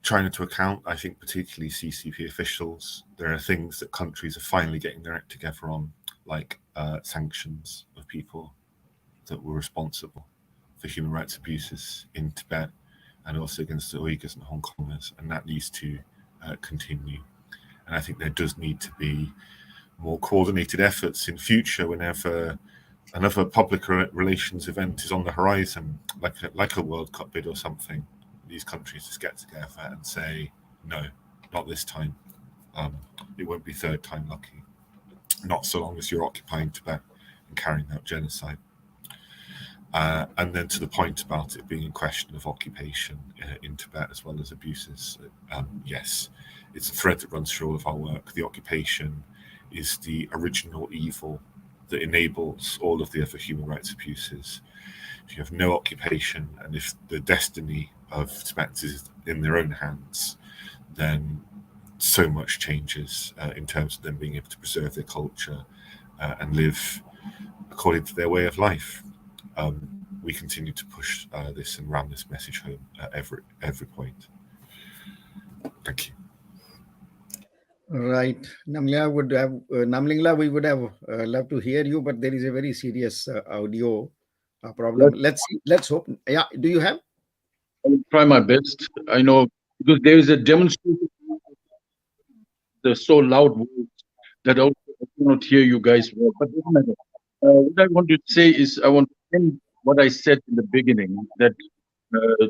China to account, I think particularly CCP officials, there are things that countries are finally getting their act together on, like sanctions of people that were responsible for human rights abuses in Tibet and also against the Uyghurs and Hong Kongers, and that needs to continue. And I think there does need to be more coordinated efforts in future whenever another public relations event is on the horizon, like a World Cup bid or something. These countries just get together and say, no, not this time. It won't be third time lucky. Not so long as you're occupying Tibet and carrying out genocide. And then to the point about it being a question of occupation in Tibet as well as abuses, yes, it's a thread that runs through all of our work. The occupation is the original evil that enables all of the other human rights abuses. If you have no occupation and if the destiny of Tibetans is in their own hands, then so much changes in terms of them being able to preserve their culture and live according to their way of life. We continue to push this and ram this message home at every point. Thank you. Right. Namlingla, we would have loved to hear you, but there is a very serious audio problem. Let's hope. Yeah, do you have? I will try my best. I know because there is a demonstration. They're so loud that I cannot hear you guys well. But doesn't matter. What I want to say is I want to end what I said in the beginning, that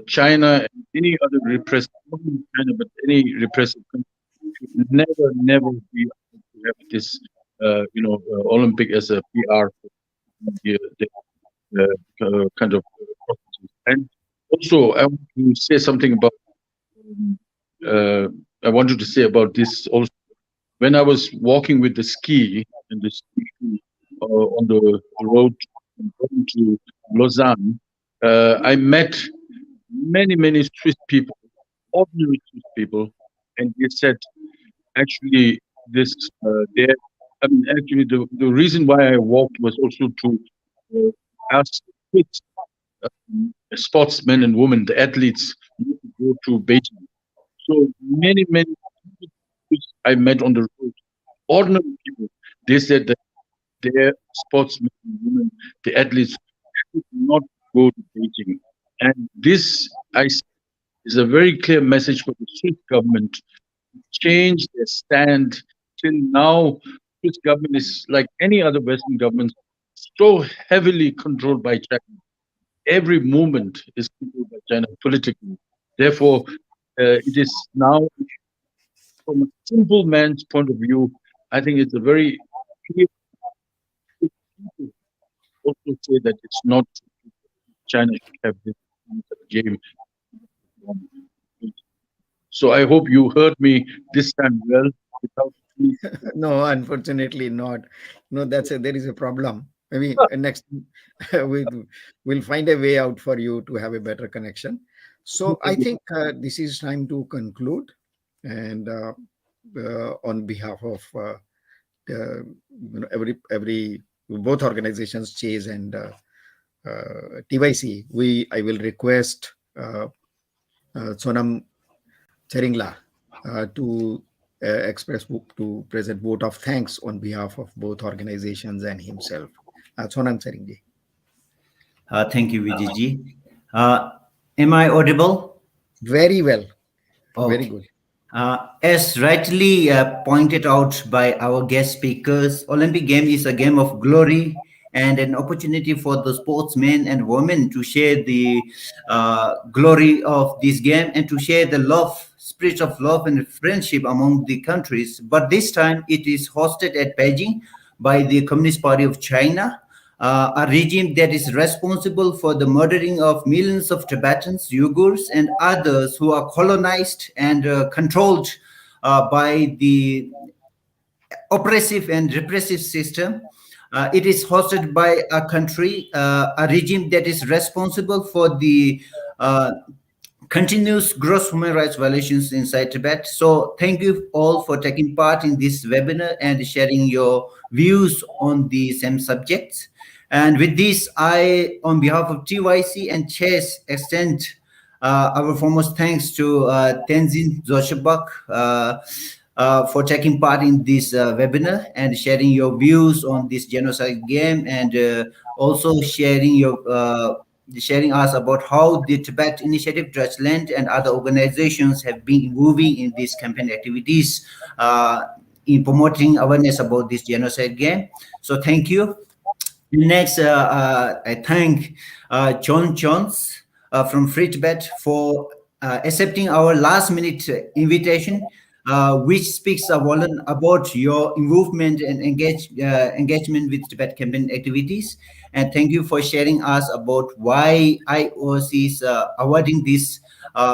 China and any other repressive, not only China, but any repressive country should never be able to have this, Olympic as a PR kind of processes. And also, I want to say something about. I wanted to say about this also. When I was walking with the ski and the ski on the road going to Lausanne, I met many Swiss people, ordinary Swiss people, and they said actually this there. I mean, actually, the reason why I walked was also to ask Swiss sportsmen and women, the athletes, not to go to Beijing. So many Swiss I met on the road, ordinary people. They said that their sportsmen and women, the athletes, should not go to Beijing. And this, I see, is a very clear message for the Swiss government to change their stand. Till now, Swiss government is like any other Western government, so heavily controlled by China. Every movement is controlled by China politically. Therefore, it is now, from a simple man's point of view, I think it's a very clear. People also say that it's not China should have this game. So I hope you heard me this time well. Without No, unfortunately not. No, there is a problem. Maybe next we we'll find a way out for you to have a better connection. So I think this is time to conclude, and on behalf of every both organizations, Chase and TYC, I will request Sonam Cheringla to to present vote of thanks on behalf of both organizations and himself. Sonam Cheringji. Thank you, Vijayji. Am I audible? Very well. Okay. Very good. As rightly pointed out by our guest speakers, Olympic game is a game of glory and an opportunity for the sportsmen and women to share the glory of this game and to share the spirit of love and friendship among the countries. But this time it is hosted at Beijing by the Communist Party of China, a regime that is responsible for the murdering of millions of Tibetans, Uyghurs, and others who are colonized and controlled by the oppressive and repressive system. It is hosted by a country, a regime that is responsible for the continuous gross human rights violations inside Tibet. So thank you all for taking part in this webinar and sharing your views on the same subjects. And with this, I, on behalf of TYC and Chess, extend our foremost thanks to Tenzin Zoshabak for taking part in this webinar and sharing your views on this genocide game, and also sharing us about how the Tibet Initiative, Trustland, and other organizations have been moving in these campaign activities in promoting awareness about this genocide game. So thank you. Next, I thank John Jones from Free Tibet for accepting our last-minute invitation, which speaks about your involvement and engagement with Tibet campaign activities. And thank you for sharing us about why IOC is awarding this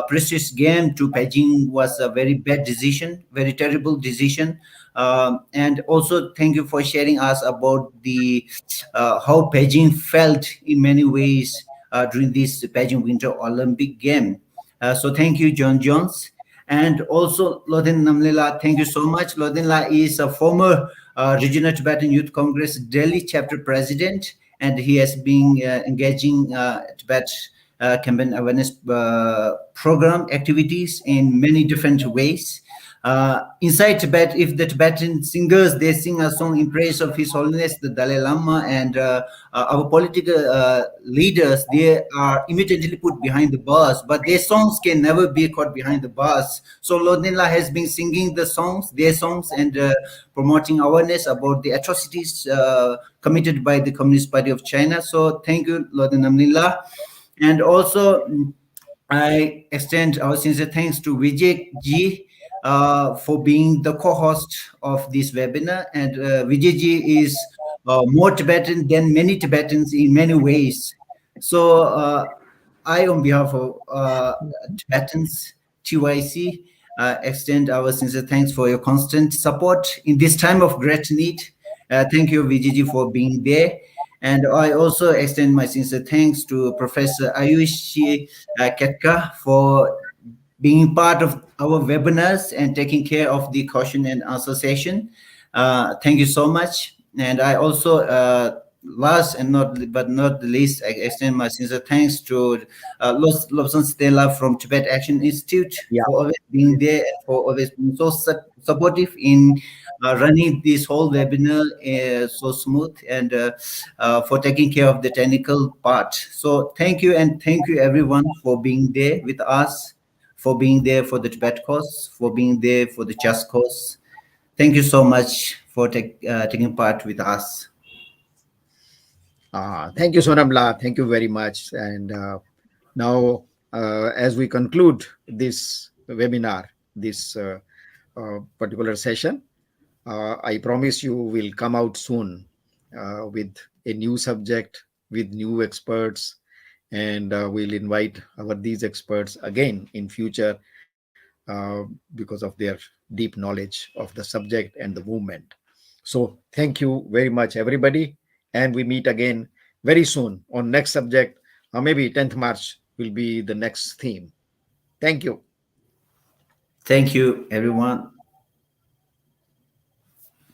precious game to Beijing was a very bad decision, very terrible decision. And also thank you for sharing us about the how Beijing felt in many ways during this Beijing Winter Olympic game. So thank you, John Jones. And also Lodin Namlila, thank you so much. Lodinla is a former Regional Tibetan Youth Congress Delhi chapter president, and he has been engaging Tibet campaign awareness program activities in many different ways. Inside Tibet, if the Tibetan singers, they sing a song in praise of His Holiness the Dalai Lama, and our political leaders, they are immediately put behind the bars, but their songs can never be caught behind the bars. So Lord Ninla has been singing their songs, and promoting awareness about the atrocities committed by the Communist Party of China. So thank you, Lord Ninla. And also, I extend our sincere thanks to Vijay Ji for being the co-host of this webinar. And Vijay Ji is more Tibetan than many Tibetans in many ways. So I, on behalf of Tibetans, TYC, extend our sincere thanks for your constant support in this time of great need. Thank you, Vijay Ji, for being there. And I also extend my sincere thanks to Professor Ayushi Ketka for being part of our webinars and taking care of the question and answer session. Thank you so much. And I also, last and not the least, I extend my sincere thanks to Lobson Stella from Tibet Action Institute Yeah. for always being there, for always being so supportive in running this whole webinar so smooth, and for taking care of the technical part. So thank you, and thank you everyone for being there with us, for being there for the Tibet cause, for being there for the Just cause. Thank you so much for taking part with us. Thank you, Sonamla. Thank you very much. And now, as we conclude this webinar, this particular session, I promise you will come out soon with a new subject, with new experts, and we'll invite these experts again in future because of their deep knowledge of the subject and the movement. So thank you very much, everybody, and we meet again very soon on next subject. Maybe 10th March will be the next theme. Thank you. Thank you, everyone.